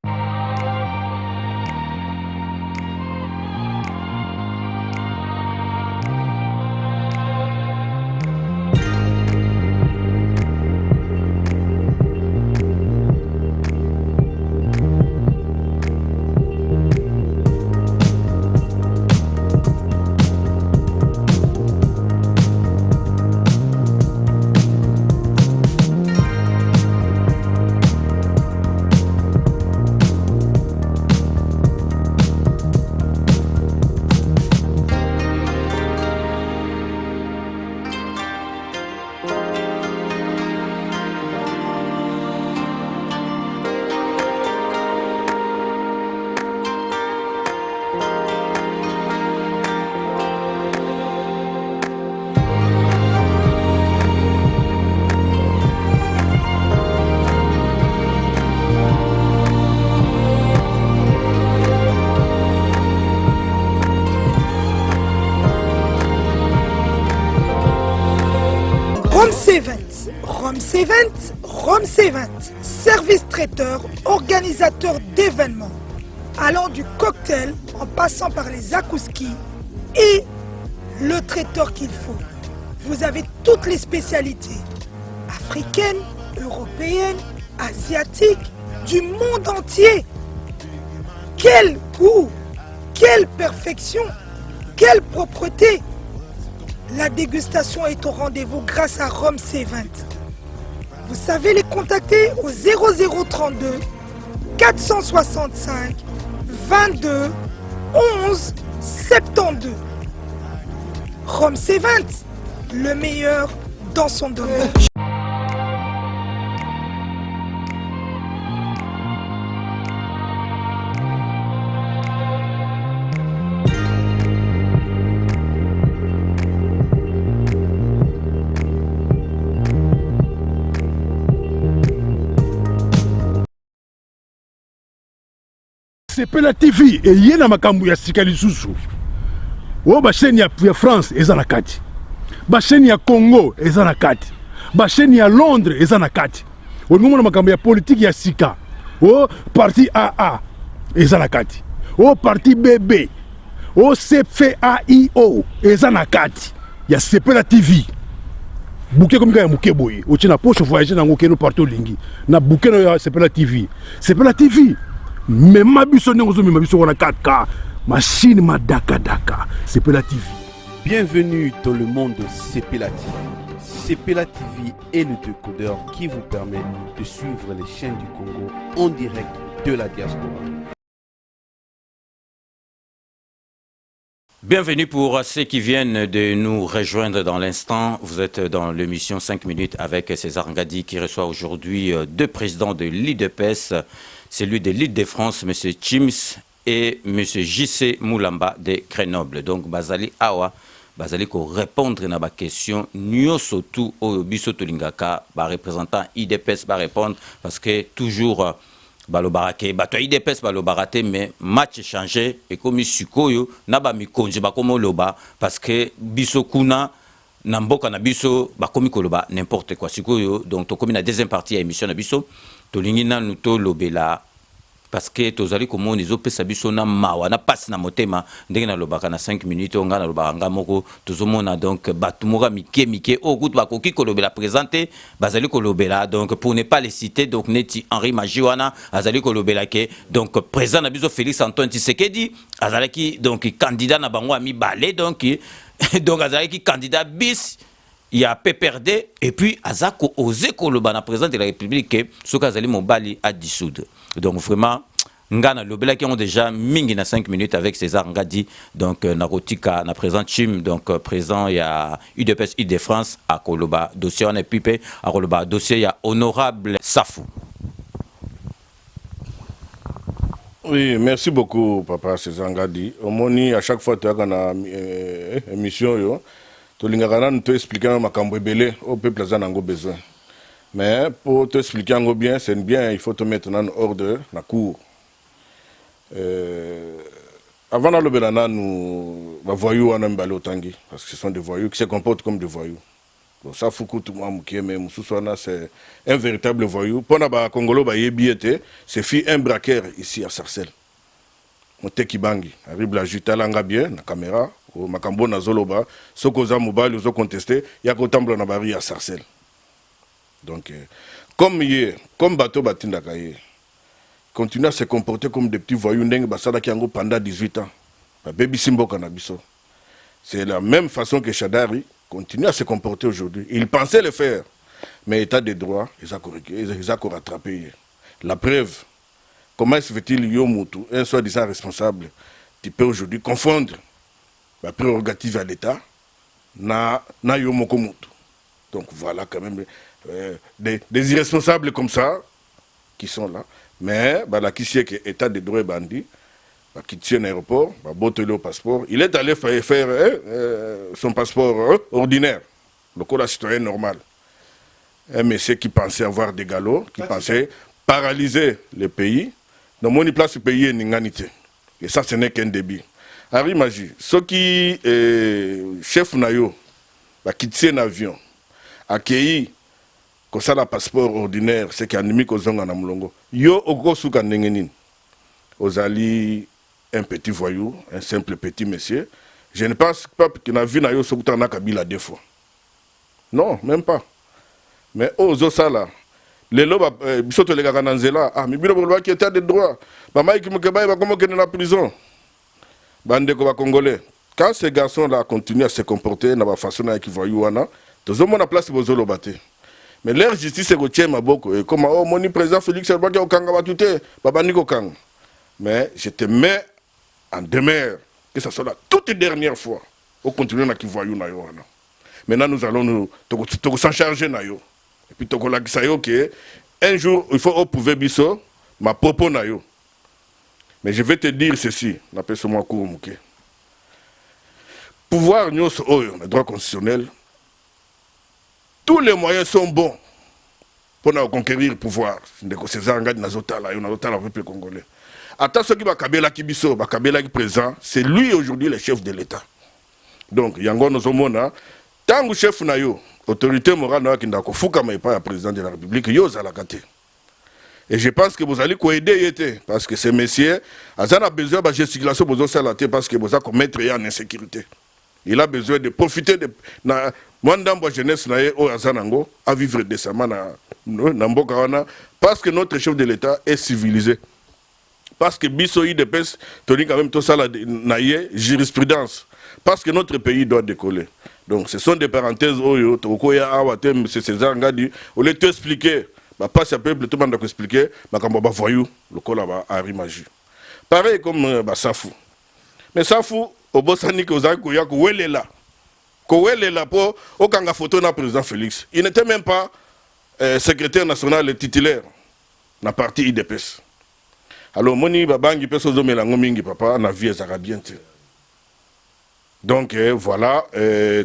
Rome C20, service traiteur, organisateur d'événements, allant du cocktail en passant par les akouskis et le traiteur qu'il faut. Vous avez toutes les spécialités, africaines, européennes, asiatiques, du monde entier. Quel goût, quelle perfection, quelle propreté. La dégustation est au rendez-vous grâce à Rome C20. Vous savez les contacter au 0032 465 22 11 72. Rome C20, le meilleur dans son domaine. Sepela TV et yena makambu ya sika lisusu. O ba chaîne ya France eza na kati. Ba chaîne ya Congo eza na kati. Ba chaîne ya Londres eza na kati. O ngomona makambu ya politique ya sika. O parti AA eza na kati. O parti BB. O CFAIO eza na kati. Ya Sepela TV. Bouquet comme ya muke boye. O tina poche voyager na ngokeno partout lingi. Na bouquet na Sepela TV. Sepela TV. Mais ma biso n'engozo mais ma biso on a 4K machine ma daka Sepela TV. Bienvenue dans le monde de Sepela TV. Sepela TV est le décodeur qui vous permet de suivre les chaînes du Congo en direct de la diaspora. Bienvenue pour ceux qui viennent de nous rejoindre dans l'instant. Vous êtes dans l'émission 5 minutes avec César Ngadi qui reçoit aujourd'hui deux présidents de l'IDPS, celui de l'Île-de-France, M. Chims, et M. JC Moulamba de Grenoble. Donc, Bazali Awa, Bazali ko répondre à ma question, nous surtout au Biso Tolingaka, représentant IDPS va répondre parce que toujours balo barake bato IDPS balo barate mais match changé et comme sikoyo na ba mikonzi ba komo loba parce que biso kuna na mboka na biso ba komi koloba n'importe quoi sikoyo. Donc to komi na deuxième partie à émission na biso to lingina nous to lobela parce que tozali komo nizo pesa biso na mawa na passe na motema ndenge na lobaka na 5 minutes nga na lobaka nga moko tozomona. Donc batumura mike au goût bakoki kolobela présenter bazali kolobela donc pour ne pas les citer donc neti Henri Majiwana azali kolobela ke donc président na biso Félix Antoine Tshisekedi azalaki donc candidat na bango ami balé donc donc azalaki candidat bis il y a PPRD et puis azako osé koloba na président de la République soka azali mobali à dissoudre. Donc vraiment ngana lobela qui ont déjà mingi na 5 minutes avec César Ngadi donc narotika na président Chim donc présent il y a UDPS Île-de-France à Koloba dossier on est pipé à Koloba dossier il y a honorable Safou. Oui, merci beaucoup papa César Ngadi. Au moni à chaque fois tu as une émission yo to lingakana nous te expliquer makambo ebele au peuple zanango besoin. Mais pour te expliquer en bien, c'est bien, il faut te mettre en ordre la cour. Avant le Belana, nous voyous en Mbalo Tangi, parce que ce sont des voyous qui se comportent comme des voyous. Donc ça, c'est un véritable voyou. Pour les Congolais, c'est un braqueur ici à Sarcelles. Moteki Bangi, arrive la juta langa bien, la caméra, au Makambo na Zoloba, ce qu'on a mobile, ils ont contesté, il y a qu'au temple na Bari à Sarcelles. Donc, comme bateau Batindakaye, continue à se comporter comme des petits voyous pendant 18 ans. C'est la même façon que Chadari continue à se comporter aujourd'hui. Il pensait le faire, mais l'état de droit, ils ont rattrapé. La preuve, comment se fait-il, Yomutu, un soi-disant responsable, tu peux aujourd'hui confondre la prérogative à l'État na Yomokomutu. Donc voilà quand même des irresponsables comme ça qui sont là. Mais la qui sait que l'état de droit est bandit, qui tient un aéroport, botter au passeport, il est allé faire son passeport ordinaire, le code citoyen normal. Un monsieur qui pensait avoir des galops, qui pensait paralyser le pays. Donc mon place du pays est n'inganité. Et ça, ce n'est qu'un débit. Harry Magie, ceux qui chef Nayo, qui tient un avion, accueilli ça la passeport ordinaire c'est qu'animi kozonga na mulongo yo okosuka ndenge nini ozali un petit voyou un simple petit monsieur. Je ne pense pas que na vie na yo sokuta na Kabila 2 fois. Non, même pas. Mais ozo sala lelo ba biso to lega kana nzela ah mibilo ba ki état de droit ba mai ki mokeba ba komo kene na prison bande ko ba congolais. Quand ces garçons là continuent à se comporter na ba façon na ki voyou wana tozo mona place bozolo baté. Mais leur justice est retirée maboko et comme oh moni président Félix Albaki okanga batute baba niko kanga. Mais je te mets en demeure que ça soit la toute dernière fois au continuer na ki voyou na yo wana. Maintenant nous allons nous s'en charger na yo. Et puis toko la kisayo que un jour il faut opouver biso ma propos na yo. Mais je vais te dire ceci, n'appelle ce moi Kourmouké. Pouvoir nous le droit constitutionnel. Tous les moyens sont bons pour nous conquérir le pouvoir. Le peuple congolais. Attends ce qui va Kabila Kibiso, Kabila qui présent, c'est lui aujourd'hui le chef de l'État. Donc, Yango Nozomona, tant que chef na yo, autorité morale qui n'a pas mais pas le président de la République, yo zalakate. Et je pense que vous allez aider parce que ces messieurs, ils ont besoin de gesticulation parce que vous allez commettre en insécurité. Il a besoin de profiter de moi dans la jeunesse à vivre décemment dans Mboka parce que notre chef de l'État est civilisé. Parce que Bissoï de Pes, Tony quand même tout ça la jurisprudence. Parce que notre pays doit décoller. Donc ce sont des parenthèses M. César Ngadi, on les t'expliquer. Pas ce peuple tout le monde expliquer, mais quand on voyou le col là à Rimaju. Pareil comme Safou. Mais Safou au Bossani que vous avez où elle est là pour aucun photo na président Félix. Il n'était même pas secrétaire national titulaire na parti IDPS. Alors moni babangi peso zo melango mingi papa na vie arabien. Donc voilà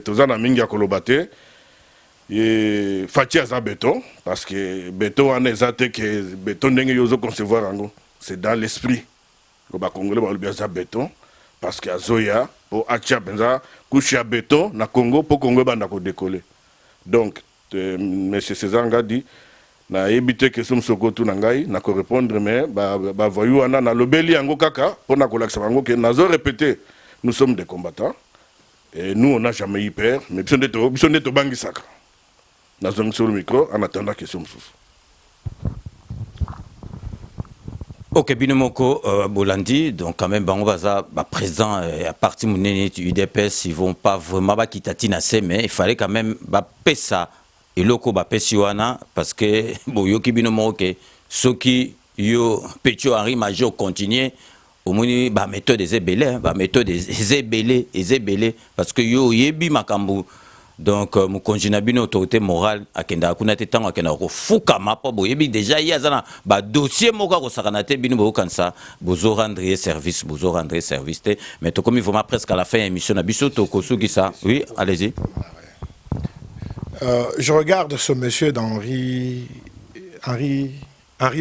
tozana mingi ya kolobate et Fatia za béton parce que béton en exact que béton ndenge yozo concevoir ango c'est dans l'esprit ko ba congolais ba bien za béton parce que azoya pour acha benza coucher béton na Congo pour Congo banda ko décoller. Donc monsieur César Ngadi na éviter que som sokotu na ngai na ko répondre mais ba voyou ana na lobeli ango kaka pour na ko laksa ango que nazo répéter nous sommes des combattants et nous on n'a jamais eu peur mais besoin de bangi saka. Sur le micro en attendant la question. Ok, Binomoko Bolandi, donc quand même, Bangobaza, présent à partir de UDPS, ils vont pas vraiment quitter mais il fallait quand même pesa et loko pesiwana parce que Boyoki Binomoko, ceux qui yo Petio Henri Major continuer au moni méthode des ébélés, méthode des ébélés parce que yo yebi makambu. Donc mon congénère bien autorité morale à kenda kuna tetango akena ko fuka mapa boyebi déjà il y a zana ba dossier moka ko sakanate bino bo kansa bozo rendre service mais to comme il faut presque à la fin émission na biso to kosuki ça oui allez-y. Je regarde ce monsieur d'Henri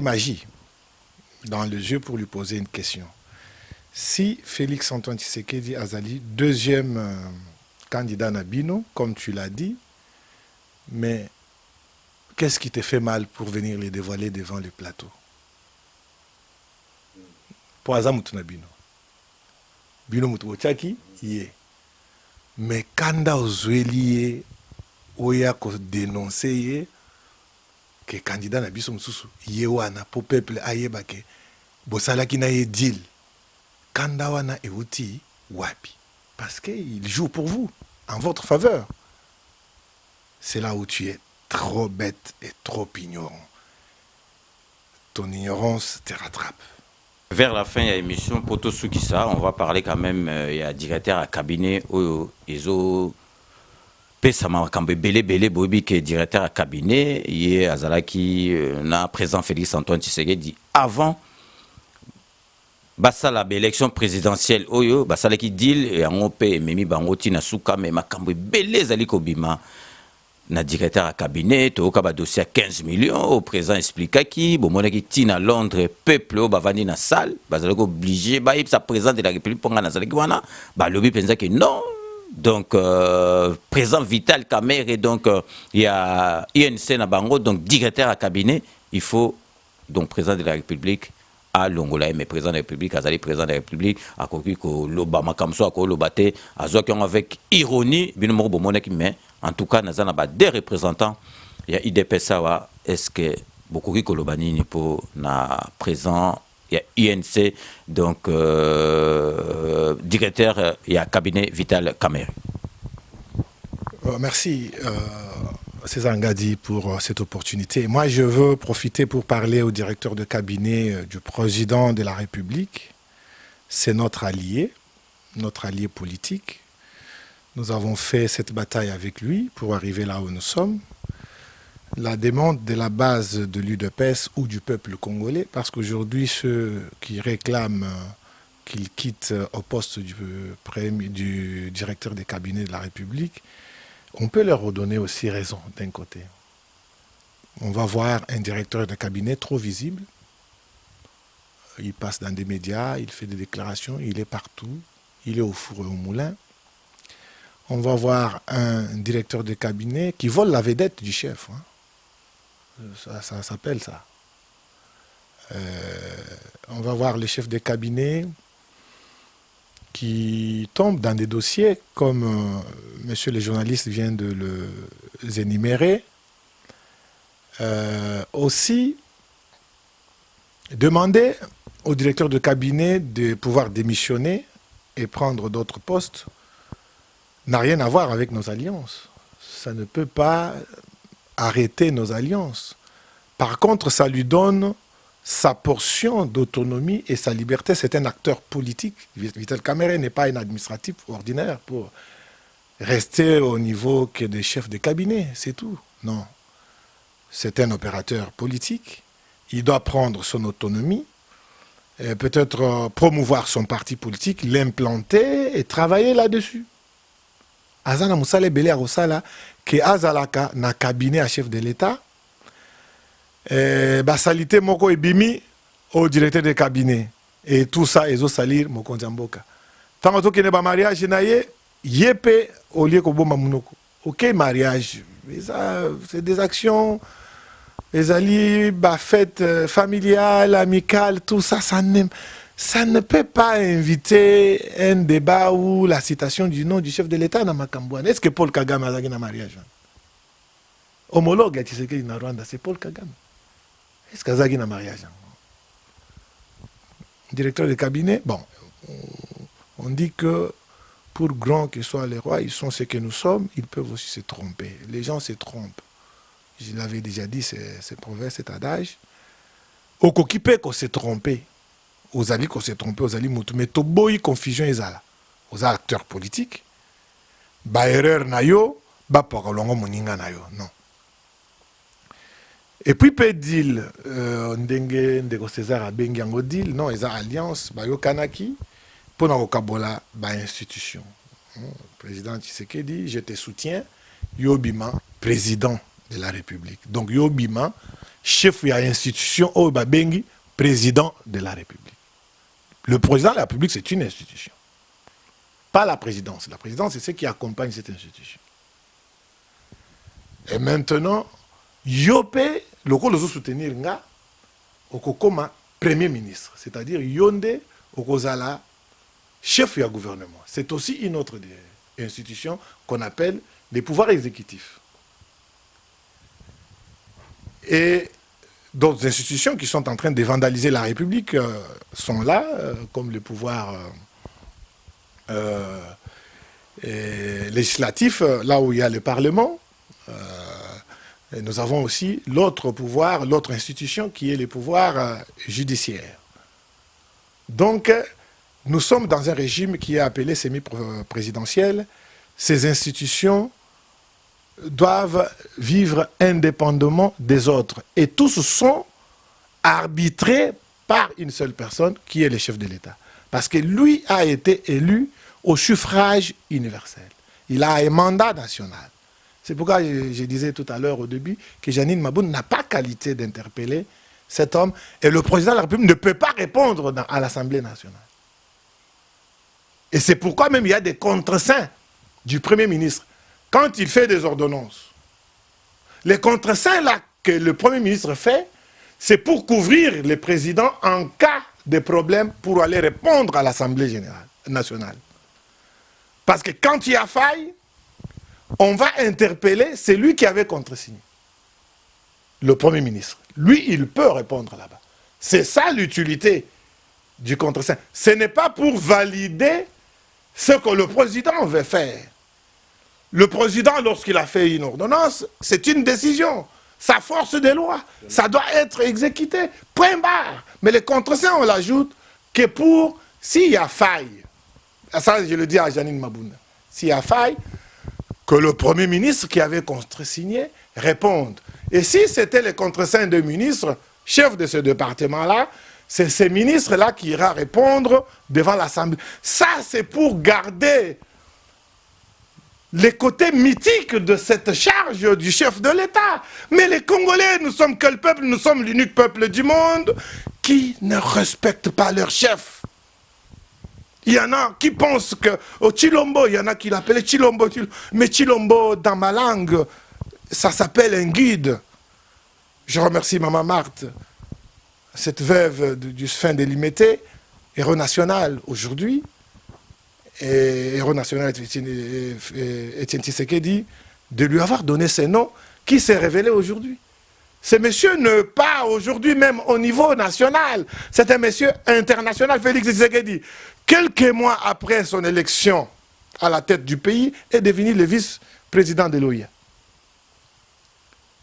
Magie dans les yeux pour lui poser une question. Si Félix Antoine Tshisekedi Azali deuxième candidat Nabino, comme tu l'as dit, mais qu'est-ce qui te fait mal pour venir les dévoiler devant le plateau? Pour Azamoutou Nabino. Bino Moutouchaki, yé. Mais Kanda Ozueli, Oya ko dénoncer que candidat Nabiso Moussou, yé wana, pour peuple ayebake, Bosala ki na ye deal. Kanda wana euti wapi. Parce qu'il joue pour vous, en votre faveur. C'est là où tu es trop bête et trop ignorant. Ton ignorance te rattrape. Vers la fin de l'émission, Poto Soukissa, on va parler quand même, il y a un directeur à cabinet, Ezo Pesama Kambe Bele Bobi qui est directeur à cabinet, il y a Azalaki, na président Félix Antoine Tshisekedi avant. Basala l'élection présidentielle oyo basala ki deal et en OP memi bangoti na suka mais makambo belé zali kobima na directeur à cabinet to ka ba dossier 15 millions au président expliqua ki bon mona ki tina Londres peuple o bavandi na salle basala ko obligé ba sa président de la République ponga na zali ki wana ba lobi penza que non donc président Vital Kamerhe, et donc il y a INC Nabango, donc directeur à cabinet, il faut donc président de la République à Longola, mais président de la République, Azali président de la République, à Koki ko Lobama Kamso, à Kolobate, à Zokion avec ironie, Binomoro Bomonek, mais en tout cas, Nazana ba des représentants, il y a IDP Sawa, est-ce que beaucoup de Kolobani pour na présent, il y a INC, donc directeur, il y a cabinet Vital Kamerhe. Merci. César Ngadi pour cette opportunité. Moi, je veux profiter pour parler au directeur de cabinet du président de la République. C'est notre allié politique. Nous avons fait cette bataille avec lui pour arriver là où nous sommes. La demande de la base de l'UDPS ou du peuple congolais, parce qu'aujourd'hui, ceux qui réclament qu'il quitte au poste du directeur de cabinet de la République, on peut leur redonner aussi raison d'un côté. On va voir un directeur de cabinet trop visible. Il passe dans des médias, il fait des déclarations, il est partout, il est au four et au moulin. On va voir un directeur de cabinet qui vole la vedette du chef. Ça s'appelle ça. On va voir le chef de cabinet qui tombent dans des dossiers comme monsieur le journaliste vient de les énumérer. Aussi, demander au directeur de cabinet de pouvoir démissionner et prendre d'autres postes n'a rien à voir avec nos alliances. Ça ne peut pas arrêter nos alliances. Par contre, ça lui donne sa portion d'autonomie et sa liberté. C'est un acteur politique. Vital Kamerhe n'est pas un administratif ordinaire pour rester au niveau que des chefs de cabinet, c'est tout. Non. C'est un opérateur politique. Il doit prendre son autonomie, peut-être promouvoir son parti politique, l'implanter et travailler là-dessus. Azana Moussale Belé Arosala, que Azalaka na cabinet à chef de l'État, basalité moko ebimi au directeur de cabinet et tout ça ezo salir moko Nzamboka tant que ne ba mariage na ye yepe au lieu ko bomba munoko OK mariage c'est des actions les alliés ba fête familiale amicale tout ça ça ne peut pas inviter un débat où la citation du nom du chef de l'État na Makambouane. Est-ce que Paul Kagame a un mariage homologue à Tshisekedi na Rwanda c'est Paul Kagame. Est-ce qu'il y a un mariage? Directeur de cabinet, bon, on dit que pour grand que soient les rois, ils sont ce que nous sommes, ils peuvent aussi se tromper. Les gens se trompent. Je l'avais déjà dit, c'est proverbe, cet adage. Au coquipé qu'on s'est trompé, aux alliés qu'on s'est trompé, aux alliés moutou, mais tout boy confusion est là. Aux acteurs politiques, ba erreur na yo, ba pokolongo moninga na yo, non. Et puis, peut dire, ndenge ndeko César a bengi yango deal, non, ils ont alliance, ba yo kanaki, pour na okabola, ba institution. Président Tshisekedi, je te soutiens, Yobima, président de la République. Donc, Yobima, chef de l'institution, oh, ba bengi, président de la République. Le président de la République, c'est une institution. Pas la présidence. La présidence, c'est ce qui accompagne cette institution. Et maintenant, Yopé, le rôle de soutenir nga, okokoma premier ministre, c'est-à-dire Yonde Okozala, chef du gouvernement. C'est aussi une autre institution qu'on appelle les pouvoirs exécutifs. Et d'autres institutions qui sont en train de vandaliser la République sont là, comme le pouvoir législatif, là où il y a le Parlement. Et nous avons aussi l'autre pouvoir, l'autre institution qui est le pouvoir judiciaire. Donc, nous sommes dans un régime qui est appelé semi-présidentiel. Ces institutions doivent vivre indépendamment des autres. Et tous sont arbitrés par une seule personne qui est le chef de l'État. Parce que lui a été élu au suffrage universel. Il a un mandat national. C'est pourquoi je disais tout à l'heure au début que Jeannine Maboun n'a pas qualité d'interpeller cet homme et le président de la République ne peut pas répondre à l'Assemblée nationale. Et c'est pourquoi même il y a des contre-saints du Premier ministre, quand il fait des ordonnances, les contre-seins là que le Premier ministre fait, c'est pour couvrir les présidents en cas de problème pour aller répondre à l'Assemblée générale nationale. Parce que quand il y a faille, on va interpeller celui qui avait contresigné. Le Premier ministre. Lui, il peut répondre là-bas. C'est ça l'utilité du contre-seing. Ce n'est pas pour valider ce que le président veut faire. Le président, lorsqu'il a fait une ordonnance, c'est une décision. Sa force de loi, ça doit être exécuté. Point barre. Mais le contre-seing, on l'ajoute que pour, s'il y a faille, ça je le dis à Janine Mabounda, s'il y a faille, que le Premier ministre qui avait contresigné réponde. Et si c'était le contre-seing de ministre, chef de ce département-là, c'est ces ministres-là qui ira répondre devant l'Assemblée. Ça, c'est pour garder les côtés mythiques de cette charge du chef de l'État. Mais les Congolais, nous sommes quel peuple? Nous sommes l'unique peuple du monde qui ne respecte pas leur chef. Il y en a qui pensent que au Chilombo, il y en a qui l'appellent Chilombo, mais Chilombo, dans ma langue, ça s'appelle un guide. Je remercie Maman Marthe, cette veuve du fin de Limité, héros national aujourd'hui, et héros national Etienne Tshisekedi, de lui avoir donné ce nom qui s'est révélé aujourd'hui. Ce monsieur n'est pas aujourd'hui même au niveau national, c'est un monsieur international, Félix Tshisekedi. Quelques mois après son élection à la tête du pays, est devenu le vice-président de l'OIA.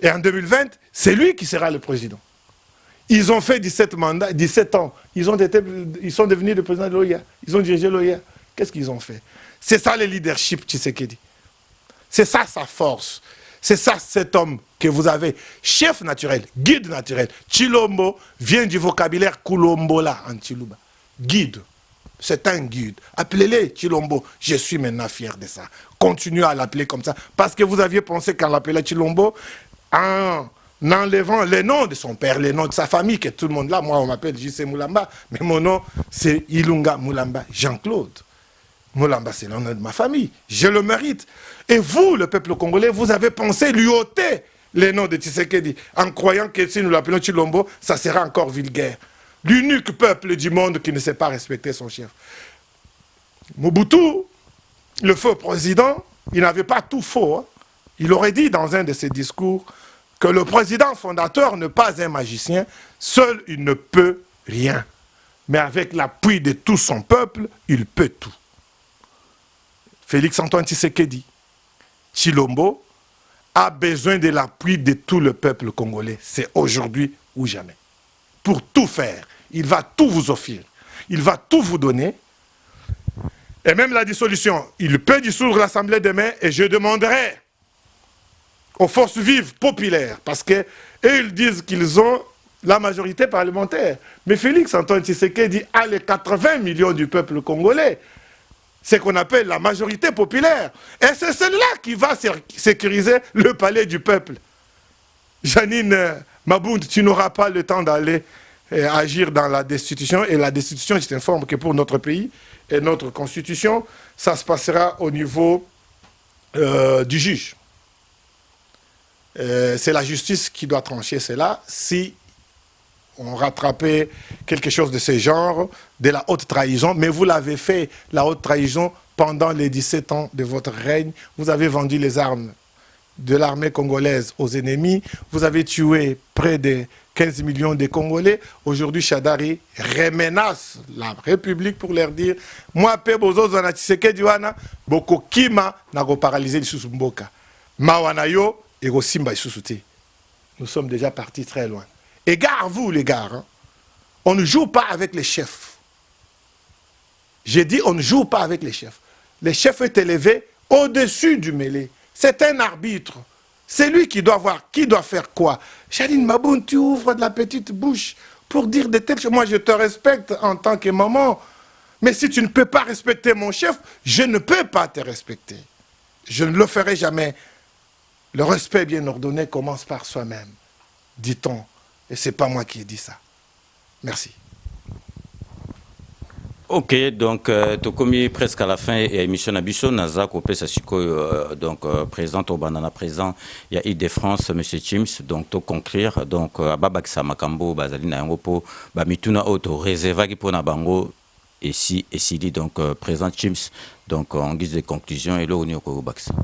Et en 2020, c'est lui qui sera le président. Ils ont fait 17 ans. Ils sont devenus le président de l'OIA. Ils ont dirigé l'OIA. Qu'est-ce qu'ils ont fait? C'est ça le leadership Tshisekedi. C'est ça sa force. C'est ça cet homme que vous avez. Chef naturel, guide naturel. Chilombo vient du vocabulaire Kulombola en Chiluba. Guide. C'est un guide. Appelez-le Chilombo. Je suis maintenant fier de ça. Continuez à l'appeler comme ça. Parce que vous aviez pensé qu'en l'appelant Chilombo, en enlevant les noms de son père, les noms de sa famille, que tout le monde là, moi on m'appelle J.C. Moulamba, mais mon nom c'est Ilunga Moulamba, Jean-Claude. Moulamba c'est le nom de ma famille, je le mérite. Et vous, le peuple congolais, vous avez pensé lui ôter les noms de Tshisekedi, en croyant que si nous l'appelons Chilombo, ça sera encore vulgaire. L'unique peuple du monde qui ne sait pas respecter son chef. Mobutu, le faux président, il n'avait pas tout faux. Hein. Il aurait dit dans un de ses discours que le président fondateur n'est pas un magicien, seul il ne peut rien. Mais avec l'appui de tout son peuple, il peut tout. Félix-Antoine Tshisekedi, Chilombo, a besoin de l'appui de tout le peuple congolais. C'est aujourd'hui ou jamais. Pour tout faire, il va tout vous offrir. Il va tout vous donner. Et même la dissolution, il peut dissoudre l'Assemblée demain et je demanderai aux forces vives populaires, parce que ils disent qu'ils ont la majorité parlementaire. Mais Félix-Antoine Tshisekedi a les 80 millions du peuple congolais. C'est ce qu'on appelle la majorité populaire. Et c'est celle-là qui va sécuriser le palais du peuple. Janine Mabound, tu n'auras pas le temps d'aller agir dans la destitution. Et la destitution, je t'informe que pour notre pays et notre constitution, ça se passera au niveau du juge. C'est la justice qui doit trancher cela. Si on rattrapait quelque chose de ce genre, de la haute trahison, mais vous l'avez fait, la haute trahison, pendant les 17 ans de votre règne. Vous avez vendu les armes de l'armée congolaise aux ennemis. Vous avez tué près de 15 millions de Congolais. Aujourd'hui, Chadari remenace la République pour leur dire « Moi, Pebozo Zana Tshisekedi wana, boko kima na go paralyser lisusu mboka. Mawana yo, et go simba lisusu te. » Nous sommes déjà partis très loin. Et gare, vous les gars, hein, on ne joue pas avec les chefs. J'ai dit on ne joue pas avec les chefs. Le chef est élevé au-dessus du mêlé. C'est un arbitre. C'est lui qui doit voir qui doit faire quoi. Janine Mabound, tu ouvres de la petite bouche pour dire de telles choses. Moi, je te respecte en tant que maman. Mais si tu ne peux pas respecter mon chef, je ne peux pas te respecter. Je ne le ferai jamais. Le respect bien ordonné commence par soi-même, dit-on. Et ce n'est pas moi qui ai dit ça. Merci. Ok, donc tu commis presque à la fin et émission Nabiso Naza Kopé Sasiko donc président au banana présent il y a Île-de-France monsieur Chims donc to conclure donc Babakisa Makambo bazali na yango po ba mituna auto réserva qui pour na bango et si dit donc président Chims donc en guise de conclusion et là on y ko bakisa.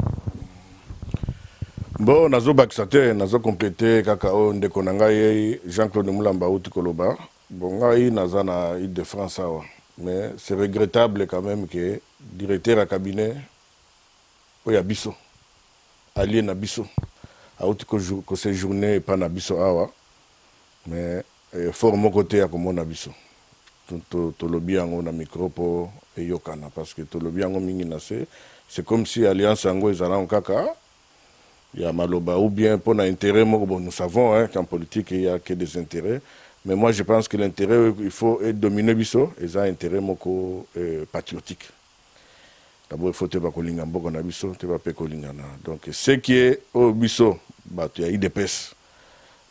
Bon nazo bakisa te nazo compléter kaka o ndeko na ngai Jean-Claude Mulamba uti koloba bon ngai naza na Île-de-France awa. Mais c'est regrettable quand même que directeur à cabinet oya biso allié na biso a outi ko séjourner pas na biso awa mais fort mon côté à comme na biso to lobi yango na micro po eyokana parce que to lobi yango mingi na c'est comme si alliance yango ezala en kaka ya maloba ou bien pour intérêt moko bon nous savons hein qu'en politique il y a que des intérêts. Mais moi, je pense que l'intérêt, il faut dominer biso, et ça, intérêt moko patriotique. D'abord, il faut te bakolinga mboko na biso, te ba pekolinga na. Donc, ce qui est au biso, bah, tu as eu des pèses.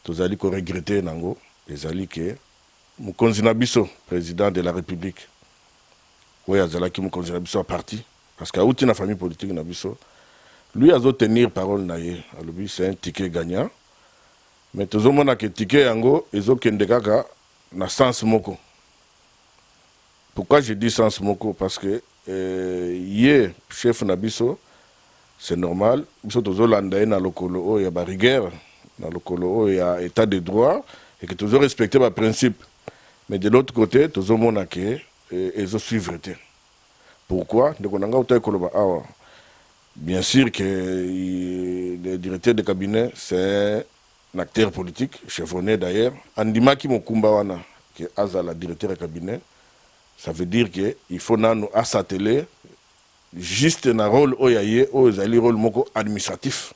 Tu as dit qu'on regrettait nango, les alliés que Moukonzi na biso, président de la République. Oui, azala ki Moukonzi na biso a parti, parce qu'à outi na famille politique na biso, lui a tenir parole na ye. Alors, c'est un ticket gagnant. Mais tout le monde a que ticket yango ezo kende kaka na sens moko. Pourquoi je dis sens moko? Parce que yé chef nabiso c'est normal biso tozo landa na lokolo o ya ba rigueur na lokolo o ya état de droit et que tozo respecter ba principe. Mais de l'autre côté tozo mona que ezo suivre te. Pourquoi? Ndeko nanga uta koloba awa. Bien sûr que le directeur de cabinet c'est un acteur politique, chevronné d'ailleurs. Andima qui mokumba wana, que Azala directeur de cabinet, ça veut dire qu'il faut nous s'atteler juste un rôle oyaye, un rôle moko administratif.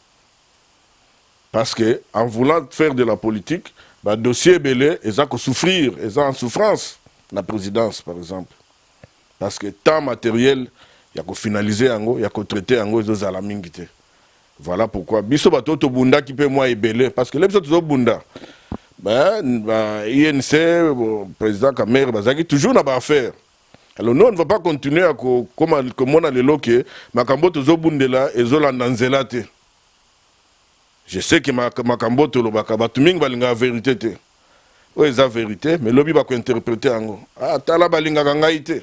Parce que en voulant faire de la politique, le dossier belé, ils ont souffrir, ils ont en souffrance, la présidence par exemple. Parce que tant matériel, il y a qu'à finaliser, il y a qu'à traiter, ils ont à la mingité. Voilà pourquoi biso bato to bunda qui peut moi ebele parce que les biso to bunda INC président Kamer bazaki toujours na ba affaire. Alors nous on ne va pas continuer à comme on a le loke makambo to bundela ezolanda nzela te. Je sais que makambo to lobaka batu mingi balinga vérité te. O eza vérité mais lobi ba ko interpréter ango. Ah tala balinga ngai te.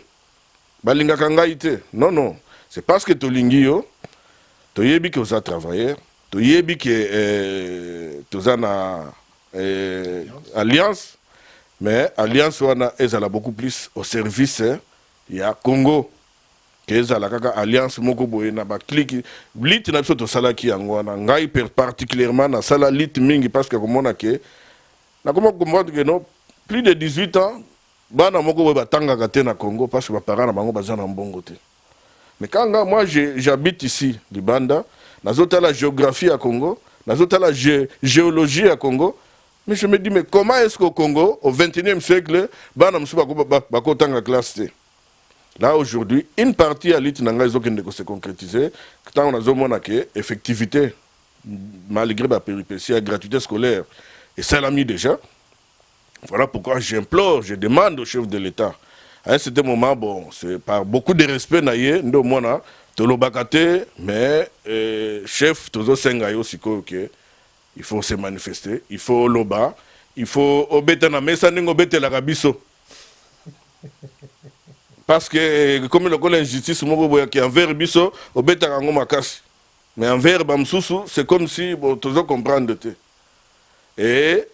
Balinga ngai te. Non, c'est parce que to lingi yo tu yebi que vous avez travaillé, tu yebi que tu as une alliance, mais alliance elle a beaucoup plus au service il y a Congo que la alliance moko boye na ba clic lit na biso to sala ki yango na ngai particulièrement na sala lit mingi parce que comme on a que na comment comprendre que non plus de 18 ans bana moko boye batanga ka te na Congo parce que ba parents na bango bazana mbongo te. Mais quand moi j'habite ici, Libanda, dans la géographie à Congo, dans la géologie à Congo, mais je me dis, mais comment est-ce qu'au Congo, au XXIe siècle, là aujourd'hui, une partie à l'île Nanga qui se concrétiser, quand on a zoné que effectivité, malgré la péripétie, la gratuité scolaire, et ça l'a mis déjà. Voilà pourquoi j'implore, je demande au chef de l'État. À un certain moment, bon, c'est par beaucoup de respect, nous mona, tolo bakate, mais chef, tozo sengayo siko que il faut se manifester, il faut loba, il faut obéter na mesa ningo obéter la rabiso. Parce que comme le col injustice moko boya qui envers biso obéter kango makasi. Mais envers bamsusu, c'est comme si bon tozo comprendre te. Et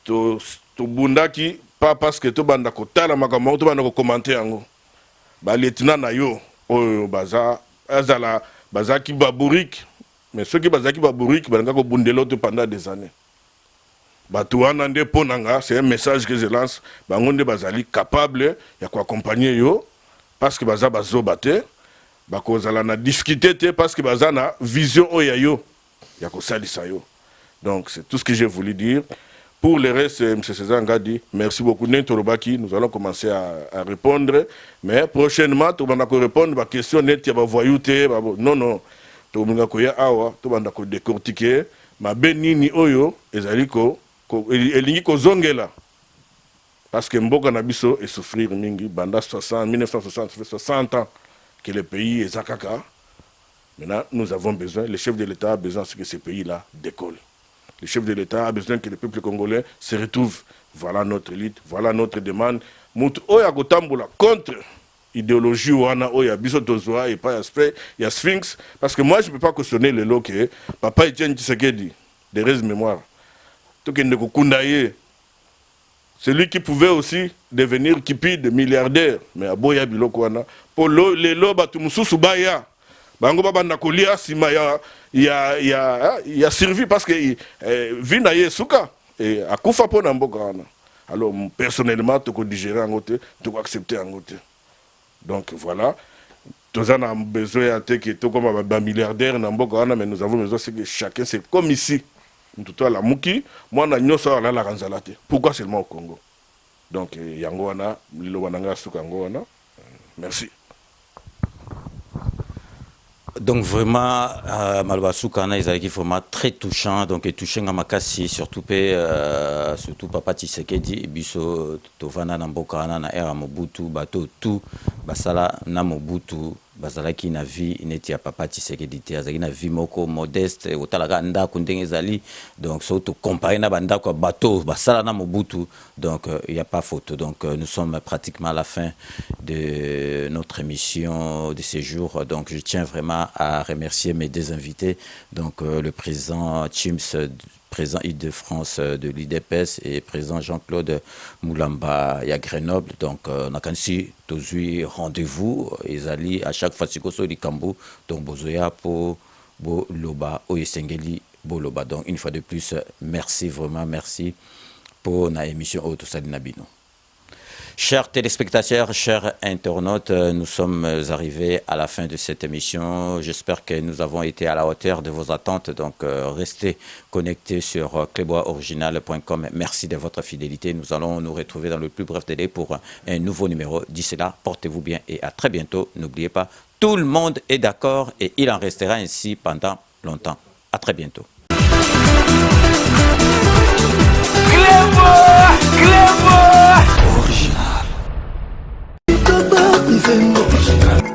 to bundaki pas parce que tu banda ko tala makambo tu banda ko commenter yango ba lieutenant na yo oyo baza azala bazaki baburik mais ceux qui bazaki baburik banda ko bundelo te pendant des années batu wana nde ponanga c'est un message que je lance bango nde bazali capable ya ko accompagner yo parce que baza bazo baté bako zala na difficulté te parce que baza na vision oya yo ya ko salisa yo. Donc c'est tout ce que j'ai voulu dire. Pour le reste, M. César Ngadi, merci beaucoup. Nous allons commencer à répondre. Mais prochainement, nous allons répondre à la question nette, non, non. Nous allons décortiquer. Ma benini oyo, ezaliko, elingi ko zongela. Parce que Mboka Nabiso est souffrir mingi, banda 1960, ça fait 60 ans que le pays est Zakaka. Maintenant, nous avons besoin, le chef de l'État a besoin que ce pays-là décolle. Le chef de l'État a besoin que le peuple congolais se retrouve. Voilà notre lutte, voilà notre demande. Moutou Oya Gotamboula contre idéologie Wana Oya Bisotozoa et pas aspect, il y a Sphinx. Parce que moi, je ne peux pas cautionner le lot que Papa Etienne Tshisekedi, de reste mémoire. Tout que Kundaye. Celui qui pouvait aussi devenir kipi de milliardaire. Mais à Boya Bilokwana. Pour les lobes, tout Moussou Baya. Bango Baba Nakolia, Sima, il a servi parce que Vina Yesuka. Et à Koufa Ponambokana. Alors, personnellement, tu peux digérer en côté, tu peux accepter en côté. Donc voilà. Tous en avons besoin de que tout comme un milliardaire, mais nous avons besoin que chacun, c'est comme ici. Tout la Mouki, moi, on a la Ranzalate. Pourquoi seulement au Congo? Donc, Yangoana, Lilo Wananga, Sukangoana. Merci. Donc vraiment, Malbassoukana, ils avaient vraiment très touchant, donc et touchant à Makassi, surtout Papa Tshisekedi, Biso, Tovana Nambokana, na Era Mobutu, Bato, tout, Basala, na Mobutu, Basala qui na vie, n'était Papa Tshisekedi, Azaki na vie moko modeste, Otalaga Nda Kundeng Ezali, donc surtout comparé na Banda quoi, Bato, Basala na Mobutu, donc il n'y a pas photo. Donc nous sommes pratiquement à la fin de notre émission de ces jours, donc je tiens vraiment à remercier mes deux invités, donc le président Chims, président Île-de-France de l'IDPS et président Jean-Claude Moulamba à Grenoble. Donc on a quand même tous rendez-vous, ils allaient à chaque fois sur Likambo, donc Bozoya pour Boloba, Oyesengeli Boloba. Donc une fois de plus, merci vraiment, merci pour la émission Autosali Nabino. Chers téléspectateurs, chers internautes, nous sommes arrivés à la fin de cette émission. J'espère que nous avons été à la hauteur de vos attentes. Donc, restez connectés sur cleboisoriginal.com. Merci de votre fidélité. Nous allons nous retrouver dans le plus bref délai pour un nouveau numéro. D'ici là, portez-vous bien et à très bientôt. N'oubliez pas, tout le monde est d'accord et il en restera ainsi pendant longtemps. À très bientôt. Original.